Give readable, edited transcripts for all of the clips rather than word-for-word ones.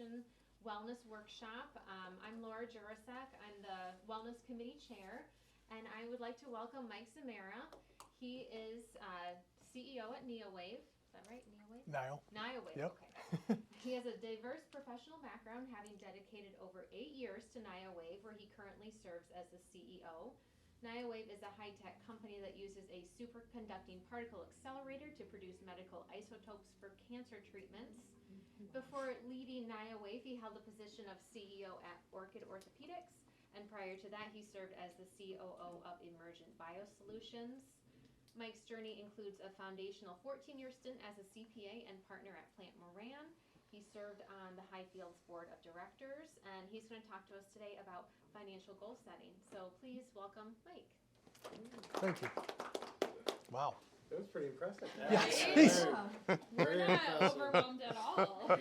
Education Wellness Workshop. I'm Laura Jurasek. I'm the Wellness Committee Chair, and I would like to welcome Mike Zamiara. He is CEO at NeoWave. Is that right, NeoWave? NeoWave, Yep. Okay. He has a diverse professional background, having dedicated over 8 years to NeoWave, where he currently serves as the CEO. NeoWave is a high-tech company that uses a superconducting particle accelerator to produce medical isotopes for cancer treatments. Before leading NeoWave, he held the position of CEO at Orchid Orthopedics, and prior to that, he served as the COO of Emergent Biosolutions. Mike's journey includes a foundational 14-year stint as a CPA and partner at Plant Moran. He served on the Highfields Board of Directors, and he's going to talk to us today about financial goal setting. So please welcome Mike. Thank you. Wow. That was pretty impressive. Yes. We're not overwhelmed at all.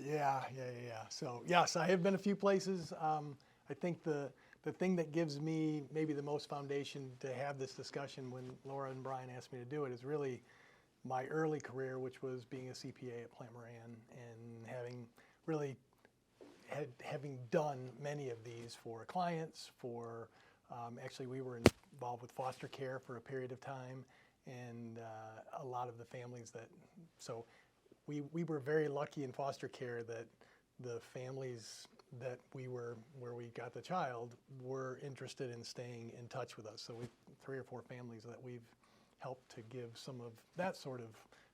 Yeah. So yes, I have been a few places. I think the thing that gives me maybe the most foundation to have this discussion when Laura and Brian asked me to do it is really my early career, which was being a CPA at Plant Moran and having done many of these for clients. Actually, we were involved with foster care for a period of time, and a lot of the families so we were very lucky in foster care that the families that where we got the child were interested in staying in touch with us. So 3 or 4 families that we've helped to give some of that sort of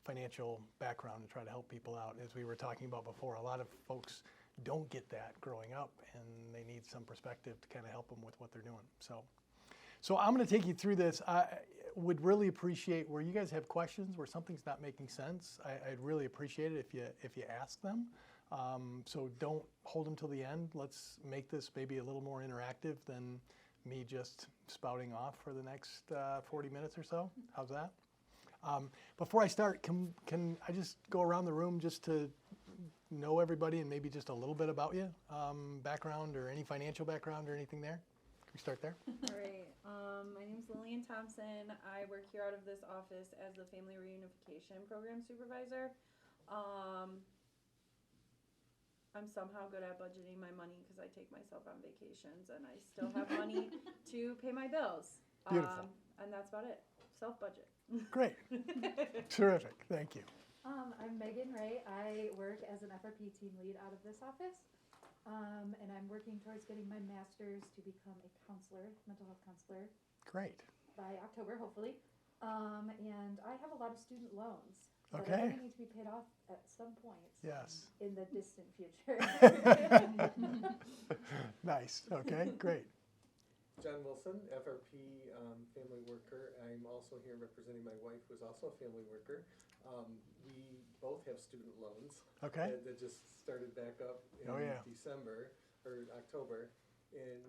financial background and try to help people out. As we were talking about before, a lot of folks don't get that growing up, and they need some perspective to kind of help them with what they're doing. So I'm going to take you through this. I would really appreciate where you guys have questions, where something's not making sense. I'd really appreciate it if you ask them. So don't hold them till the end. Let's make this maybe a little more interactive than me just spouting off for the next 40 minutes or so. How's that? Before I start, can I just go around the room just to know everybody and maybe just a little bit about you, background or any financial background or anything there? Can we start there? All right. My name is Lillian Thompson. I work here out of this office as the Family Reunification Program Supervisor. I'm somehow good at budgeting my money because I take myself on vacations and I still have money to pay my bills. Beautiful. And that's about it. Self-budget. Great. Terrific. Thank you. I'm Megan Ray. I work as an FRP team lead out of this office. And I'm working towards getting my master's to become a counselor, mental health counselor. Great. By October, hopefully. And I have a lot of student loans. Okay. That need to be paid off at some point. Yes. In the distant future. Nice. Okay, great. John Wilson, FRP family worker. I'm also here representing my wife, who's also a family worker. We both have student loans. Okay. That just started back up in December or October. And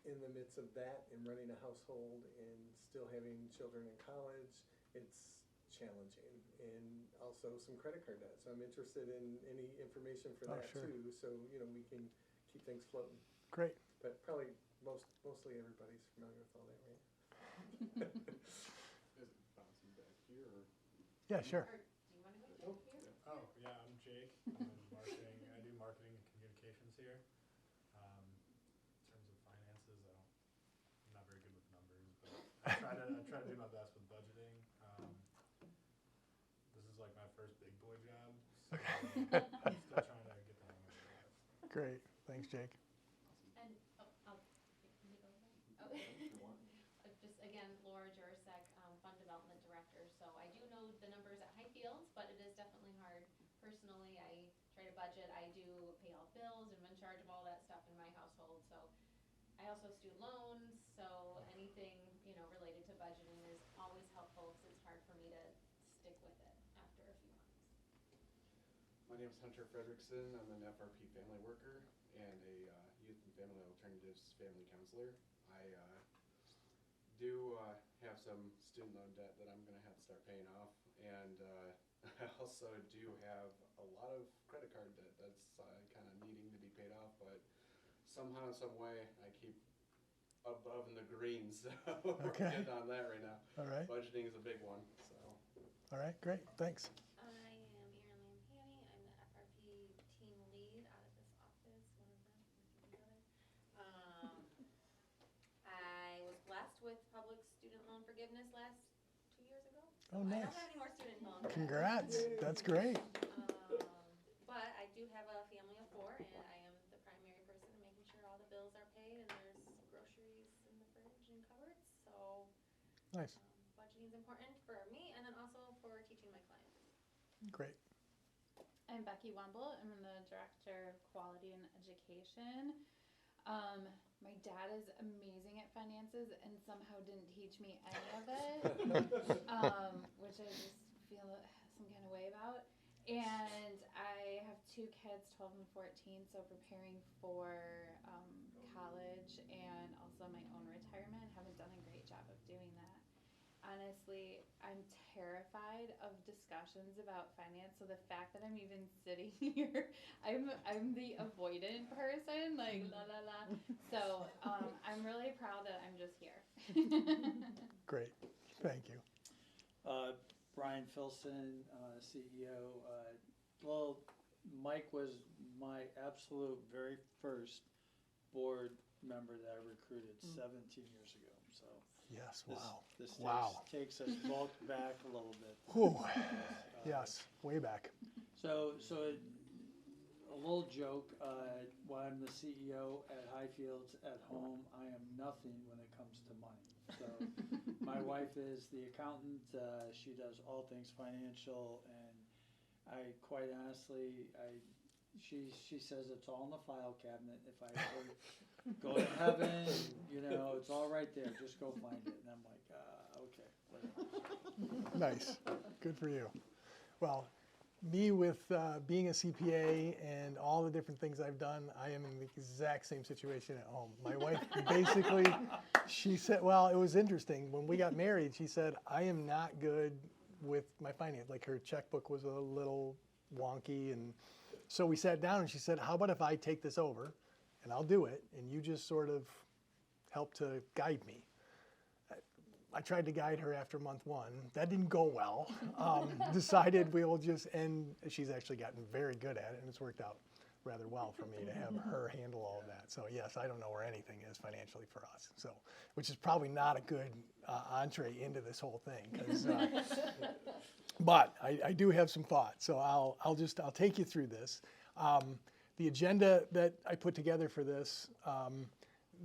in the midst of that and running a household and still having children in college, it's challenging, and also some credit card debt. So I'm interested in any information for that sure. too, so we can keep things floating. Great. But probably mostly everybody's familiar with all that, right? Is it bouncing back here? Or? Yeah, sure. Or do you want to go back here? Oh, yeah, I'm Jake. I'm in marketing. I do marketing and communications here. In terms of finances, I'm not very good with numbers, but I try to do my best with budgeting. This is like my first big boy job, so I'm still trying to get the hang of it. Great. Thanks, Jake. And can you go ahead? Just again, Laura Jurasek, Fund Development Director. So I do know the numbers at Highfields, but it is definitely hard. Personally, I try to budget. I do pay all bills and I'm in charge of all that stuff in my household. So I also have student loans. So anything related to budgeting is always helpful because it's hard for me to stick with it after a few months. My name is Hunter Fredrickson. I'm an FRP family worker and a youth and family alternatives family counselor. I do have some student loan debt that I'm going to have to start paying off, and I also do have a lot of credit card debt that's kind of needing to be paid off, but somehow, some way, I keep above in the green, so we're good on that right now. All right. Budgeting is a big one, so. All right, great. Thanks. I am Erin Lampaney. I'm the FRP forgiveness last 2 years ago. Oh, I nice. don't have any more student loans. Congrats. That's great. But I do have a family of 4, and I am the primary person in making sure all the bills are paid and there's groceries in the fridge and cupboards. So Nice. budgeting is important for me and then also for teaching my clients. Great. I'm Becky Wemble. I'm the Director of Quality and Education. My dad is amazing at finances and somehow didn't teach me any of it, which I just feel some kind of way about. And I have 2 kids, 12 and 14, so preparing for college and also my own retirement. Haven't done a great job of doing that. Honestly, I'm terrified of discussions about finance. So the fact that I'm even sitting here, I'm the avoidant person, like la la la. So I'm really proud that I'm just here. Great. Thank you. Brian Filson, CEO. Well, Mike was my absolute very first board member that I recruited 17 years ago. So. Yes. This, Wow. this Wow. takes us both back a little bit. Whew. Yes. Way back. So a little joke. While I'm the CEO at Highfields, at home, I am nothing when it comes to money. So my wife is the accountant. She does all things financial, and I quite honestly, she says it's all in the file cabinet. If I ever go to heaven, it's all right there. Just go find it. And I'm like, okay. Whatever. Nice. Good for you. Well, me with being a CPA and all the different things I've done, I am in the exact same situation at home. My wife basically, she said, well, it was interesting. When we got married, she said, I am not good with my finance. Like her checkbook was a little wonky. And so we sat down and she said, how about if I take this over and I'll do it and you just sort of help to guide me. I tried to guide her after month 1. That didn't go well. Decided we will just end. She's actually gotten very good at it, and it's worked out rather well for me to have her handle all of that. So yes, I don't know where anything is financially for us. So, which is probably not a good entree into this whole thing. 'Cause, but I do have some thoughts. So I'll take you through this. The agenda that I put together for this.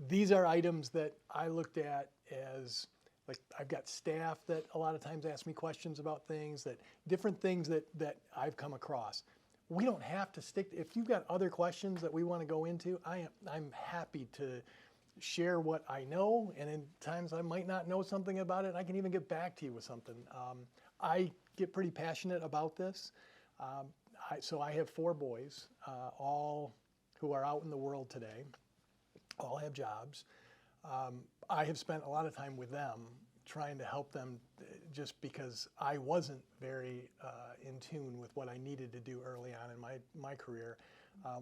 These are items that I looked at as, like, I've got staff that a lot of times ask me questions about things, different things that I've come across. We don't have to stick, if you've got other questions that we want to go into, I'm happy to share what I know, and in times I might not know something about it, and I can even get back to you with something. I get pretty passionate about this. So I have 4 boys, all who are out in the world today. All have jobs. I have spent a lot of time with them trying to help them just because I wasn't very in tune with what I needed to do early on in my career.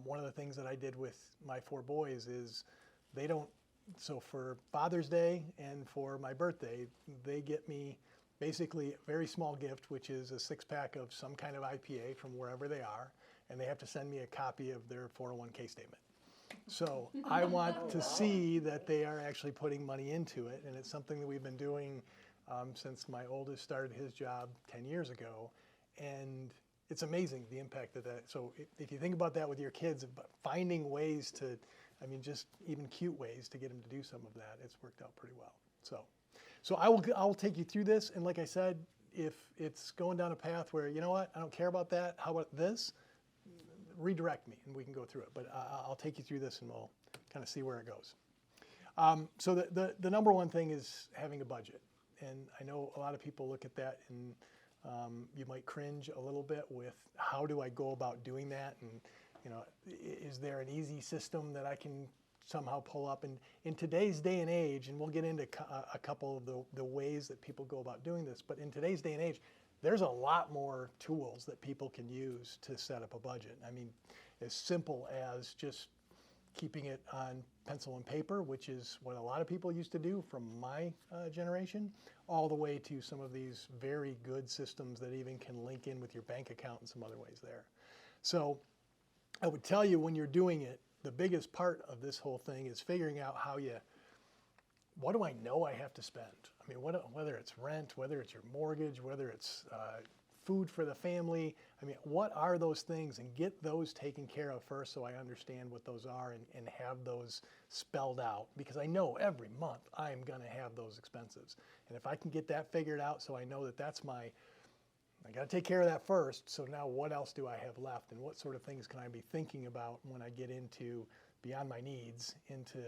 One of the things that I did with my 4 boys is so for Father's Day and for my birthday, they get me basically a very small gift, which is a 6-pack of some kind of IPA from wherever they are, and they have to send me a copy of their 401k statement. So I want to see that they are actually putting money into it, and it's something that we've been doing since my oldest started his job 10 years ago, and it's amazing the impact of that. So if you think about that with your kids, finding ways to, just even cute ways to get them to do some of that, it's worked out pretty well. So I will take you through this, and like I said, if it's going down a path where, you know what, I don't care about that, how about this? Redirect me and we can go through it, but I'll take you through this and we'll kind of see where it goes. So the number one thing is having a budget, and I know a lot of people look at that and you might cringe a little bit with how do I go about doing that, and is there an easy system that I can somehow pull up? And in today's day and age, and we'll get into a couple of the ways that people go about doing this, but in today's day and age, there's a lot more tools that people can use to set up a budget. As simple as just keeping it on pencil and paper, which is what a lot of people used to do from my generation, all the way to some of these very good systems that even can link in with your bank account and some other ways there. So I would tell you, when you're doing it, the biggest part of this whole thing is figuring out how you what do I know I have to spend? I mean, whether it's rent, whether it's your mortgage, whether it's food for the family. I mean, what are those things, and get those taken care of first so I understand what those are and have those spelled out, because I know every month I am going to have those expenses. And if I can get that figured out so I know that I got to take care of that first, so now what else do I have left, and what sort of things can I be thinking about when I get into beyond my needs into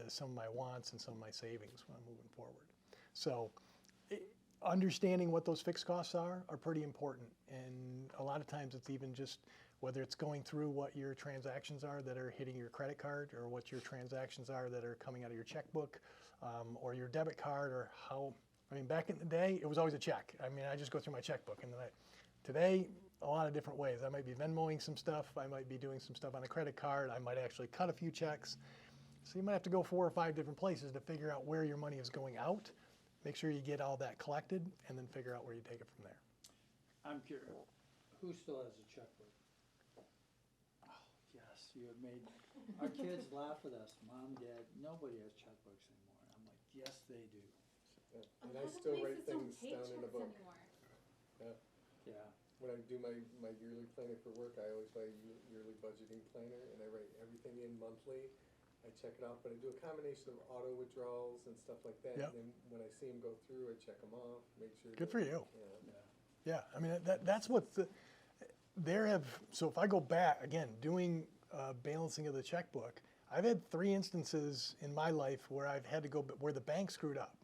some of my wants and some of my savings when I'm moving forward. So understanding what those fixed costs are pretty important, and a lot of times it's even just whether it's going through what your transactions are that are hitting your credit card, or what your transactions are that are coming out of your checkbook, or your debit card, or how, I mean, back in the day, it was always a check. I mean, I just go through my checkbook, and then today, a lot of different ways. I might be Venmoing some stuff, I might be doing some stuff on a credit card, I might actually cut a few checks. So you might have to go 4 or 5 different places to figure out where your money is going out. Make sure you get all that collected, and then figure out where you take it from there. I'm curious, who still has a checkbook? Oh, yes, you have made, our kids laugh at us, Mom, Dad, nobody has checkbooks anymore. I'm like, yes, they do. Yeah. A And I lot of still write places don't things take down in a checks book. anymore. Yeah, When I do my yearly planner for work, I always buy a yearly budgeting planner, and I write everything in monthly. I check it off, but I do a combination of auto withdrawals and stuff like that. Yep. And then when I see them go through, I check them off, make sure. Good for you. Yeah. Yeah, I mean, that's what so if I go back, again, doing balancing of the checkbook, I've had 3 instances in my life where I've had to go, where the bank screwed up.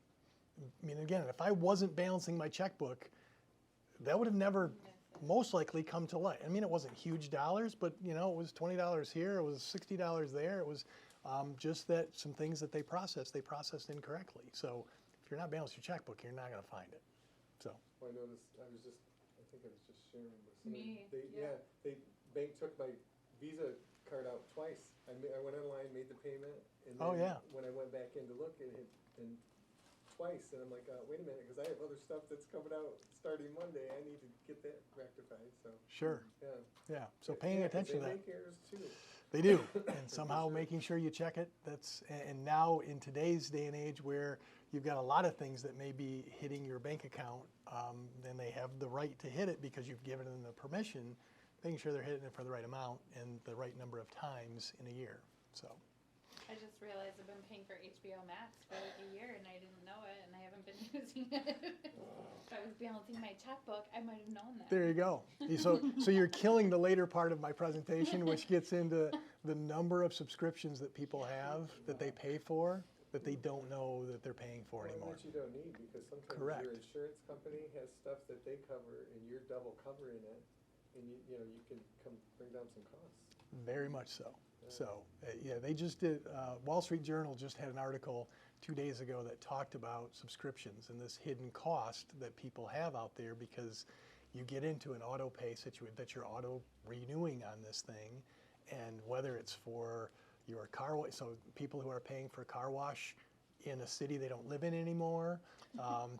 I mean, again, if I wasn't balancing my checkbook, that would have never most likely come to light. I mean, it wasn't huge dollars, but it was $20 here, it was $60 there, it was just that some things that they processed incorrectly. So if you're not balancing your checkbook, you're not going to find it. So. Well, I noticed, I think I was just sharing with somebody. Me, yeah. Bank took my Visa card out twice. I went online, made the payment, and Oh, then yeah. when I went back in to look, it had been twice, and I'm like, wait a minute, because I have other stuff that's coming out starting Monday. I need to get that rectified, so, Sure. yeah. Yeah. So paying Yeah, 'cause attention to they that. make errors too. They do, and somehow sure. making sure you check it. And now in today's day and age, where you've got a lot of things that may be hitting your bank account, then they have the right to hit it because you've given them the permission. Making sure they're hitting it for the right amount and the right number of times in a year. So. I just realized I've been paying for HBO Max for like a year and I didn't know it and I haven't been using it. If I was balancing my checkbook, I might have known that. There you go. So you're killing the later part of my presentation, which gets into the number of subscriptions that people have that they pay for that they don't know that they're paying for Well, anymore. that you don't need, because sometimes Correct. your insurance company has stuff that they cover and you're double covering it, and you can bring down some costs. Very much so. So, yeah, they just did, Wall Street Journal just had an article 2 days ago that talked about subscriptions and this hidden cost that people have out there because you get into an auto pay situation that you're auto renewing on this thing, and whether it's for your car wash, so people who are paying for a car wash in a city they don't live in anymore,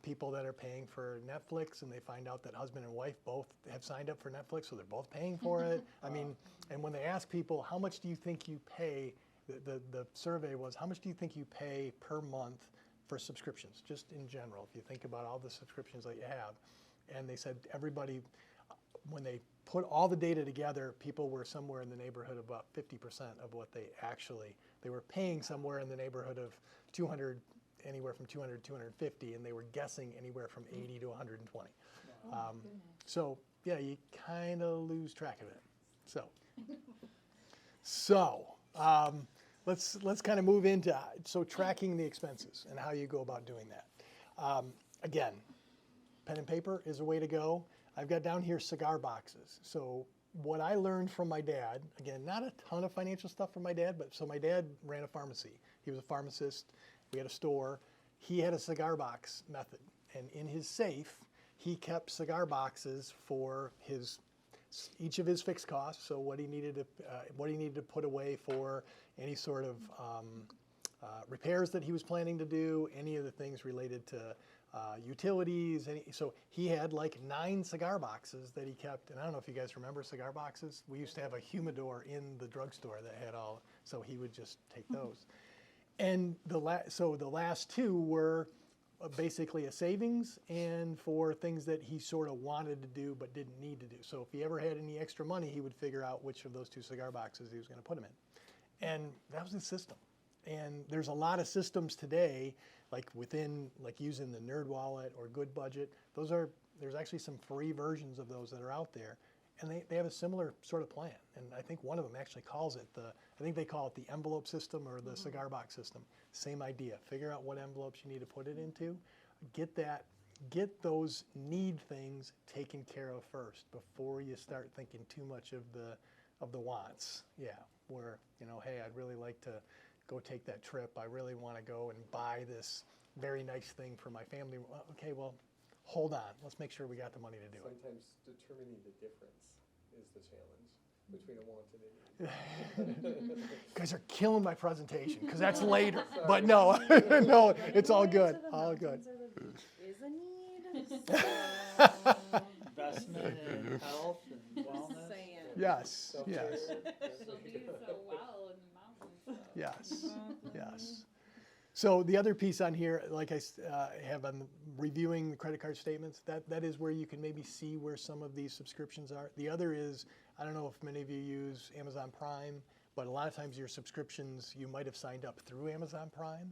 people that are paying for Netflix and they find out that husband and wife both have signed up for Netflix, so they're both paying for it. I mean, and when they ask people, how much do you think you pay, the survey was, how much do you think you pay per month for subscriptions, just in general, if you think about all the subscriptions that you have. And they said everybody, when they put all the data together, people were somewhere in the neighborhood of about 50% of what they were paying somewhere in the neighborhood of 200, anywhere from 200 to 250, and they were guessing anywhere from 80 to 120. So yeah, you kind of lose track of it. So let's kind of move into tracking the expenses and how you go about doing that. Again, pen and paper is a way to go. I've got down here cigar boxes. So what I learned from my dad, again, not a ton of financial stuff from my dad, but so my dad ran a pharmacy. He was a pharmacist. We had a store. He had a cigar box method. And in his safe, he kept cigar boxes for each of his fixed costs. So what he needed to put away for any sort of repairs that he was planning to do, any of the things related to utilities. So he had like 9 cigar boxes that he kept. And I don't know if you guys remember cigar boxes. We used to have a humidor in the drugstore that had all, so he would just take those. And so the last two were basically a savings and for things that he sort of wanted to do but didn't need to do. So if he ever had any extra money, he would figure out which of those two cigar boxes he was going to put them in. And that was his system. And there's a lot of systems today, like using the Nerd Wallet or Good Budget. There's actually some free versions of those that are out there. And they have a similar sort of plan. And I think one of them actually calls it I think they call it the envelope system or the cigar box system. Same idea. Figure out what envelopes you need to put it into. Get those need things taken care of first before you start thinking too much of the wants. Yeah, where, hey, I'd really like to go take that trip. I really want to go and buy this very nice thing for my family. Okay, well, hold on. Let's make sure we got the money to do it. Sometimes determining the difference is the challenge between a want and a need. You guys are killing my presentation because that's later. But no, no, it's all good. All good. Is a need. Investment in health and wellness. Saying. Yes, yes, She'll do so well in the mountains. yes, yes. So the other piece on here, like I have on reviewing the credit card statements, that is where you can maybe see where some of these subscriptions are. The other is, I don't know if many of you use Amazon Prime, but a lot of times your subscriptions, you might have signed up through Amazon Prime.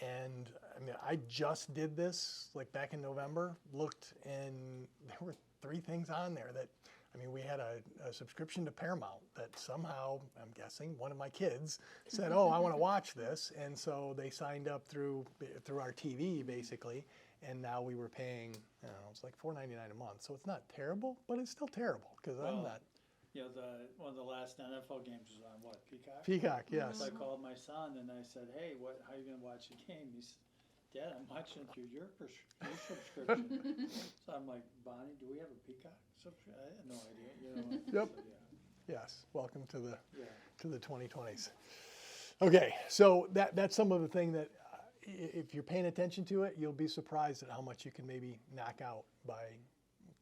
And I mean, I just did this like back in November, looked, and there were 3 things on there that, I mean, we had a subscription to Paramount that somehow, I'm guessing, one of my kids said, oh, I want to watch this. And so they signed up through our TV, basically. And now we were paying, I don't know, it's like $4.99 a month. So it's not terrible, but it's still terrible because I'm not. One of the last NFL games was on what, Peacock? Peacock, yes. So I called my son and I said, hey, how are you going to watch the game? He said, Dad, I'm watching through your subscription. So I'm like, Bonnie, do we have a Peacock subscription? I had no idea. Yep. So, yeah. Yes. Welcome to the Yeah. to the 2020s. Okay, so that's some of the thing that if you're paying attention to it, you'll be surprised at how much you can maybe knock out by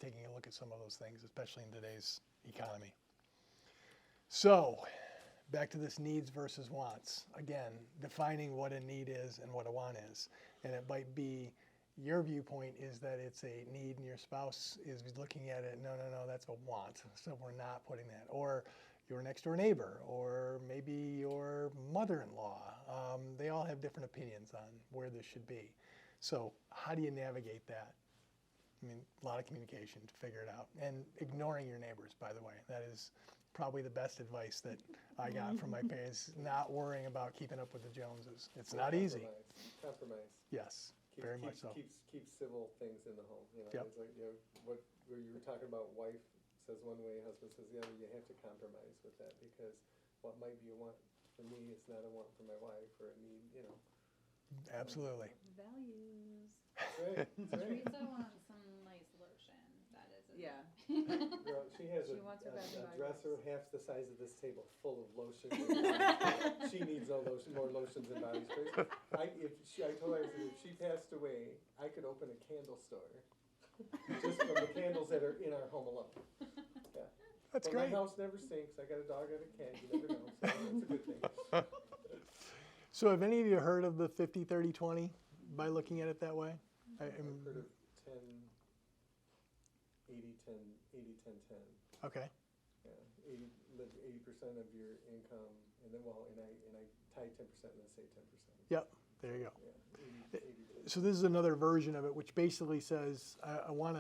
taking a look at some of those things, especially in today's economy. So, back to this needs versus wants. Again, defining what a need is and what a want is. And it might be your viewpoint is that it's a need and your spouse is looking at it, no, that's a want. So we're not putting that. Or your next door neighbor, or maybe your mother-in-law. They all have different opinions on where this should be. So how do you navigate that? I mean, a lot of communication to figure it out. And ignoring your neighbors, by the way. That is probably the best advice that I got from my parents, not worrying about keeping up with the Joneses. It's not easy. Compromise. Yes, very much so. Keep civil things in the home. Yep. It's like, where you were talking about wife says one way, husband says the other, you have to compromise with that because what might be a want for me is not a want for my wife or a need, Absolutely. Values. That's right. That's right. Teresa wants some nice lotion. That is it. Yeah. Girl, she has She wants her a body dresser wash. half the size of this table full of lotions. She needs more lotions and body sprays. I told her, if she passed away, I could open a candle store just from the candles that are in our home alone. Yeah. That's But great. my house never stinks. I got a dog and a cat. You never know. So that's a good thing. So have any of you heard of the 50-30-20 by looking at it that way? I've heard of 10, 80, 10. Okay. Yeah, 80% of your income, and then I tie 10% and then say 10%. Yep, there you go. Yeah, 80. So this is another version of it, which basically says I want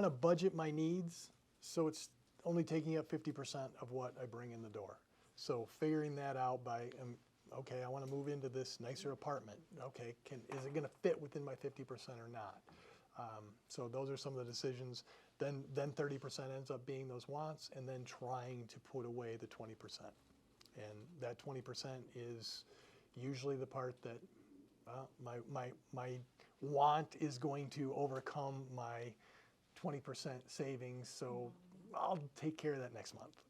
to budget my needs, so it's only taking up 50% of what I bring in the door. So figuring that out by, okay, I want to move into this nicer apartment. Okay, is it going to fit within my 50% or not? So those are some of the decisions. Then 30% ends up being those wants, and then trying to put away the 20%. And that 20% is usually the part that my want is going to overcome my 20% savings, so I'll take care of that next month.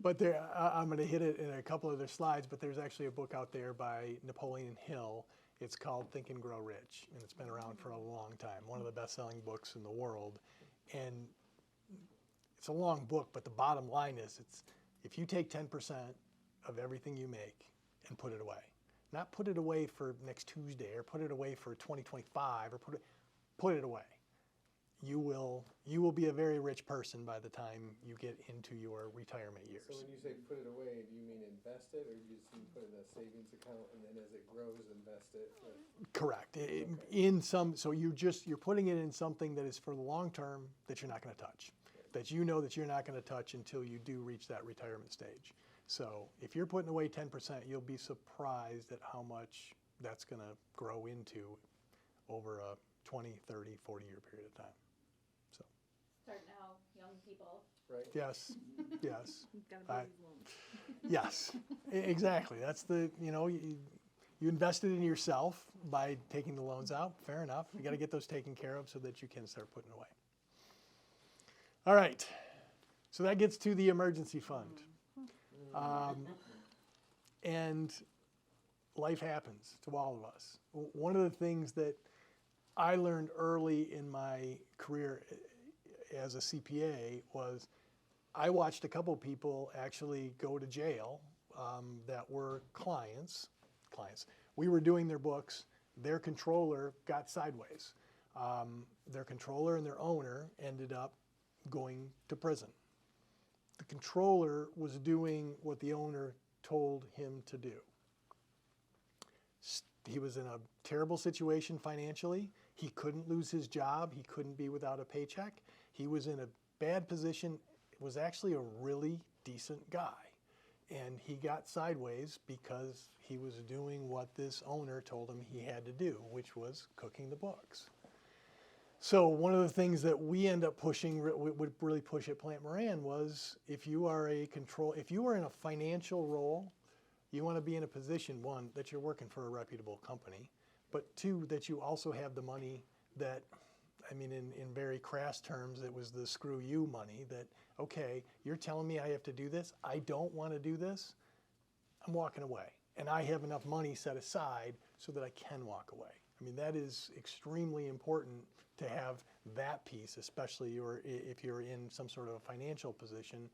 But I'm going to hit it in a couple of other slides, but there's actually a book out there by Napoleon Hill. It's called Think and Grow Rich, and it's been around for a long time. One of the best-selling books in the world. And it's a long book, but the bottom line is if you take 10% of everything you make and put it away, not put it away for next Tuesday or put it away for 2025 or put it away, you will be a very rich person by the time you get into your retirement years. So when you say put it away, do you mean invest it, or do you just mean put it in a savings account and then as it grows, invest it? Correct. In some, so you're putting it in something that is for the long term that you're not going to touch, that you know that you're not going to touch until you do reach that retirement stage. So if you're putting away 10%, you'll be surprised at how much that's going to grow into over a 20, 30, 40-year period of time. So. Start now, young people. Right. Yes, yes. Gotta pay these loans. Yes, exactly. That's you invested in yourself by taking the loans out. Fair enough. You got to get those taken care of so that you can start putting away. All right. So that gets to the emergency fund. And life happens to all of us. One of the things that I learned early in my career as a CPA was I watched a couple people actually go to jail that were clients. We were doing their books. Their controller got sideways. Their controller and their owner ended up going to prison. The controller was doing what the owner told him to do. He was in a terrible situation financially. He couldn't lose his job. He couldn't be without a paycheck. He was in a bad position. Was actually a really decent guy. And he got sideways because he was doing what this owner told him he had to do, which was cooking the books. So one of the things that we end up pushing, would really push at Plant Moran, was if you are in a financial role, you want to be in a position, one, that you're working for a reputable company, but two, that you also have the money that, I mean, in very crass terms, it was the screw you money that, okay, you're telling me I have to do this. I don't want to do this. I'm walking away. And I have enough money set aside so that I can walk away. I mean, that is extremely important to have that piece, especially if you're in some sort of a financial position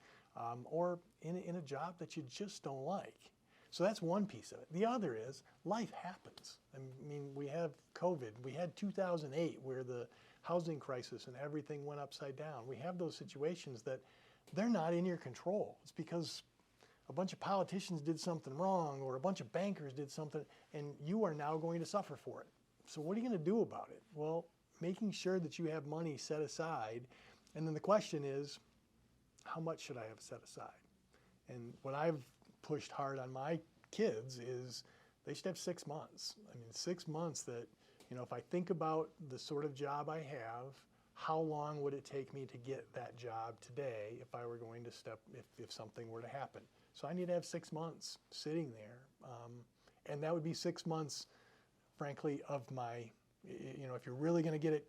or in a job that you just don't like. So that's one piece of it. The other is life happens. I mean, we have COVID. We had 2008 where the housing crisis and everything went upside down. We have those situations that they're not in your control. It's because a bunch of politicians did something wrong or a bunch of bankers did something, and you are now going to suffer for it. So what are you going to do about it? Well, making sure that you have money set aside, and then the question is, how much should I have set aside? And what I've pushed hard on my kids is they should have 6 months. I mean, 6 months that, if I think about the sort of job I have, how long would it take me to get that job today if I were going to if something were to happen? So I need to have 6 months sitting there. And that would be 6 months, frankly, of my, if you're really going to get it,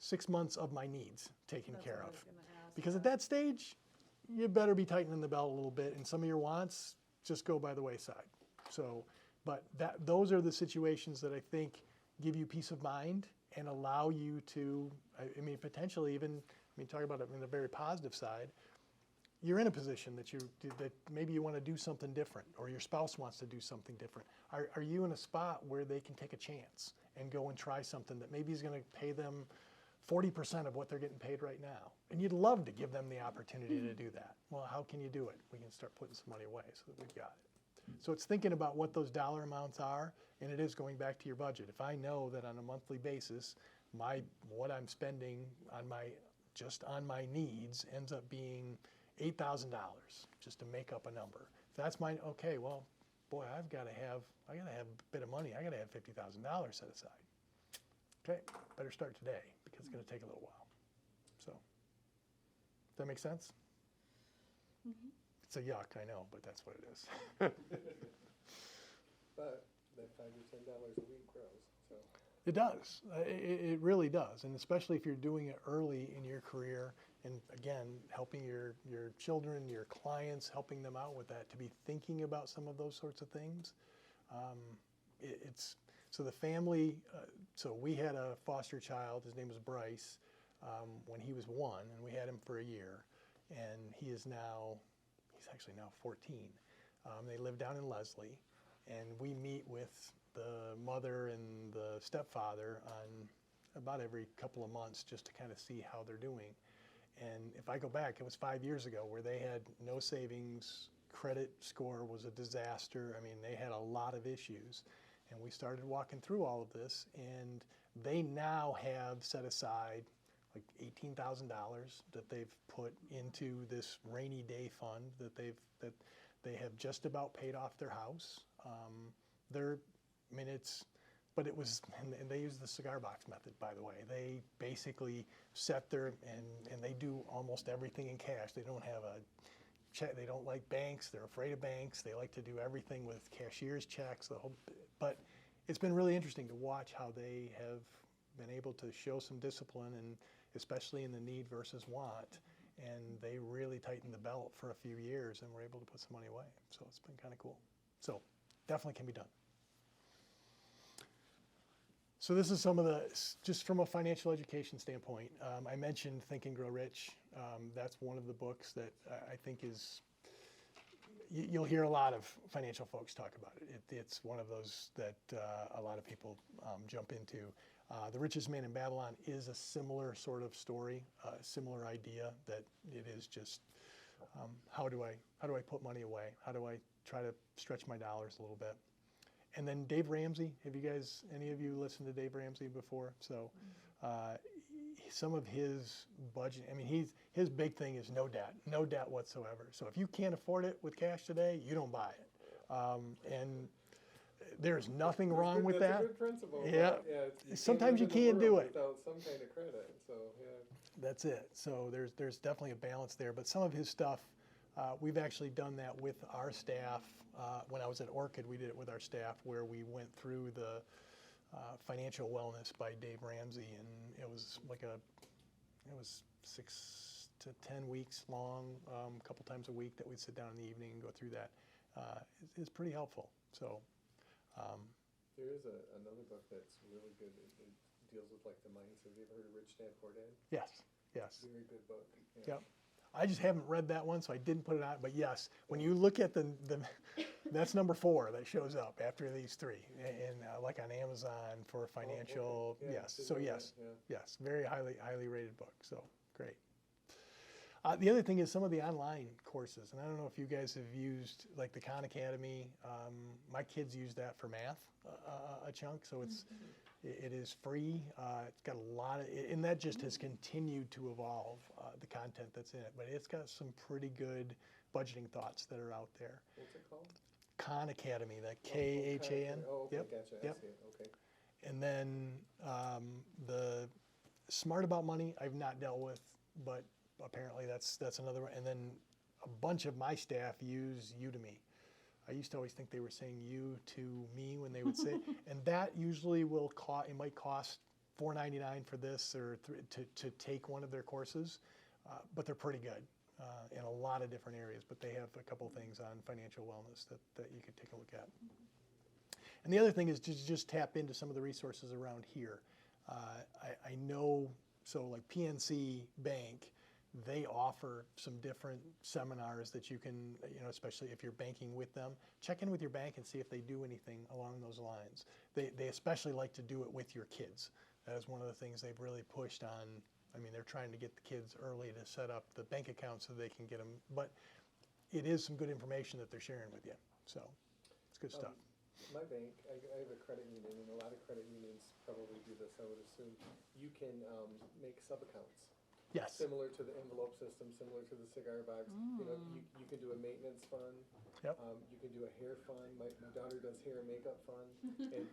6 months of my needs taken care of. Because at that stage, you better be tightening the belt a little bit, and some of your wants just go by the wayside. So, but those are the situations that I think give you peace of mind and allow you to, potentially even, talk about it in a very positive side, you're in a position that maybe you want to do something different, or your spouse wants to do something different. Are you in a spot where they can take a chance and go and try something that maybe is going to pay them 40% of what they're getting paid right now? And you'd love to give them the opportunity to do that. Well, how can you do it? We can start putting some money away so that we've got it. So it's thinking about what those dollar amounts are, and it is going back to your budget. If I know that on a monthly basis, what I'm spending on my needs ends up being $8,000 just to make up a number. If that's mine, okay, well, boy, I gotta have a bit of money. I gotta have $50,000 set aside. Okay, better start today because it's gonna take a little while. So, does that make sense? Mm-hmm. It's a yuck, I know, but that's what it is. But that $5 to $10 a week grows, so. It does. It really does, and especially if you're doing it early in your career, and again, helping your children, your clients, helping them out with that, to be thinking about some of those sorts of things. So the family. So we had a foster child. His name was Bryce when he was 1, and we had him for a year, and he is now. he's actually now 14. They live down in Leslie, and we meet with the mother and the stepfather on about every couple of months just to kind of see how they're doing. And if I go back, it was 5 years ago where they had no savings, credit score was a disaster. I mean, they had a lot of issues. And we started walking through all of this, and they now have set aside like $18,000 that they've put into this rainy day fund that they have just about paid off their house. But it was, and they use the cigar box method, by the way. They basically set and they do almost everything in cash. They don't have a check. They don't like banks. They're afraid of banks. They like to do everything with cashier's checks. But it's been really interesting to watch how they have been able to show some discipline, and especially in the need versus want. And they really tightened the belt for a few years and were able to put some money away. So it's been kind of cool. So definitely can be done. So this is some of the, just from a financial education standpoint, I mentioned Think and Grow Rich. That's one of the books that I think is, you'll hear a lot of financial folks talk about it. It's one of those that a lot of people jump into. The Richest Man in Babylon is a similar sort of story, similar idea that it is just how do I put money away? How do I try to stretch my dollars a little bit? And then Dave Ramsey, have you guys, any of you listened to Dave Ramsey before? So some of his budget, I mean, his big thing is no debt whatsoever. So if you can't afford it with cash today, you don't buy it. And there's nothing wrong with that. That's a good principle. Yeah. Sometimes you can't do it without some kind of credit. So yeah. That's it. So there's definitely a balance there. But some of his stuff, we've actually done that with our staff. When I was at Orchid, we did it with our staff where we went through the financial wellness by Dave Ramsey, and it was 6 to 10 weeks long, a couple times a week that we'd sit down in the evening and go through that. It's pretty helpful. So there is another book that's really good. It deals with like the mindset. Have you ever heard of Rich Dad Poor Dad? Yes. Very good book. Yeah. Yep. I just haven't read that one, so I didn't put it on. But yes, when you look at the that's number 4 that shows up after these 3, and like on Amazon for financial. Okay. Yeah, yes. So yes, yeah. yes, very highly rated book. So great. The other thing is some of the online courses, and I don't know if you guys have used like the Khan Academy. My kids use that for math a chunk, so it is free. It's got a lot of, and that just has continued to evolve the content that's in it. But it's got some pretty good budgeting thoughts that are out there. What's it called? Khan Academy, that KHAN. Oh, okay, Yep. gotcha. Yep. I see it. Okay. And then the Smart About Money I've not dealt with, but apparently that's another one. And then a bunch of my staff use Udemy. I used to always think they were saying you to me when they would say, and that usually will cost, it might cost $4.99 for this or to take one of their courses, but they're pretty good in a lot of different areas. But they have a couple things on financial wellness that you could take a look at. And the other thing is to just tap into some of the resources around here. I know, so like PNC Bank, they offer some different seminars that you can, especially if you're banking with them, check in with your bank and see if they do anything along those lines. They especially like to do it with your kids. That is one of the things they've really pushed on. I mean, they're trying to get the kids early to set up the bank account so they can get them. But it is some good information that they're sharing with you. So it's good stuff. My bank, I have a credit union, and a lot of credit unions probably do this, I would assume. You can make sub-accounts. Yes. Similar to the envelope system, similar to the cigar box. You can do a maintenance fund. Yep. You can do a hair fund. My daughter does hair and makeup fund. And,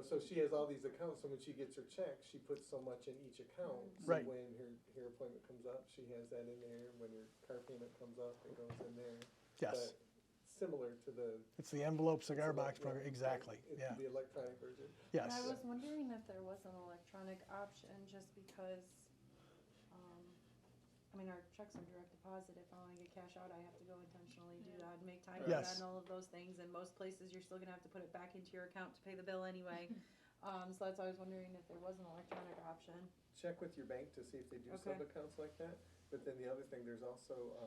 so she has all these accounts. So when she gets her check, she puts so much in each account. So Right. when her hair appointment comes up, she has that in there. When her car payment comes up, it goes in there. Yes. But similar to the... It's the envelope cigar it's box yeah, program. Exactly. It's Yeah. the electronic version. Yes. And I was wondering if there was an electronic option, just because, our checks are direct deposit. If I want to get cash out, I have to go intentionally do that and make time for Yes. that and all of those things. And most places, you're still gonna have to put it back into your account to pay the bill anyway. So that's why I was wondering if there was an electronic option. Check with your bank to see if they do Okay. sub-accounts like that. But then the other thing, there's also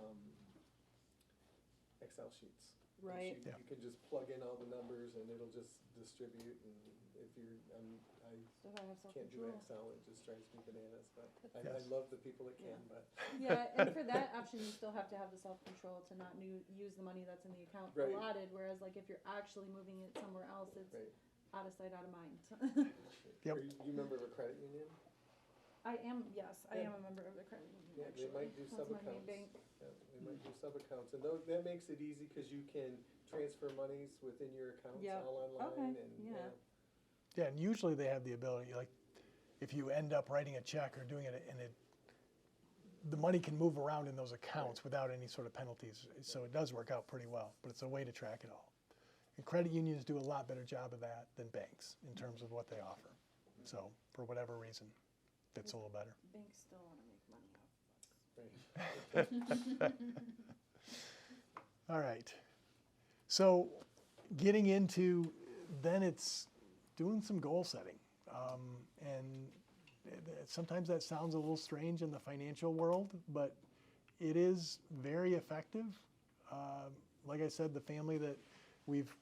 Excel sheets. Right. You, you can just plug in all the numbers and it'll just distribute, and if you're, I Still gotta have can't do self-control. Excel, it just drives me bananas, but I Yes. love the people that can, Yeah. but. Yeah, and for that option, you still have to have the self-control to not use the money that's in the account Right. allotted, whereas like if you're actually moving it somewhere else, it's Right. out of sight, out of mind. Yep. Are you member of a credit union? I am, yes, I Yeah. am a member of the credit union, Yeah, they actually. might do That's my main sub-accounts. bank. Yeah, they might do sub-accounts, and that makes it easy, cause you can transfer monies within your accounts Yep. all online, Okay, and, yeah. Yeah, and usually they have the ability, like, if you end up writing a check or doing it, and the money can move around in those accounts without any sort of penalties, so it does work out pretty well, but it's a way to track it all. And credit unions do a lot better job of that than banks in terms of what they offer. So, for whatever reason, fits a little better. Banks still wanna make money off of us. Right. All right. So, getting into, then it's doing some goal setting. And sometimes that sounds a little strange in the financial world, but it is very effective. Like I said, the family that we've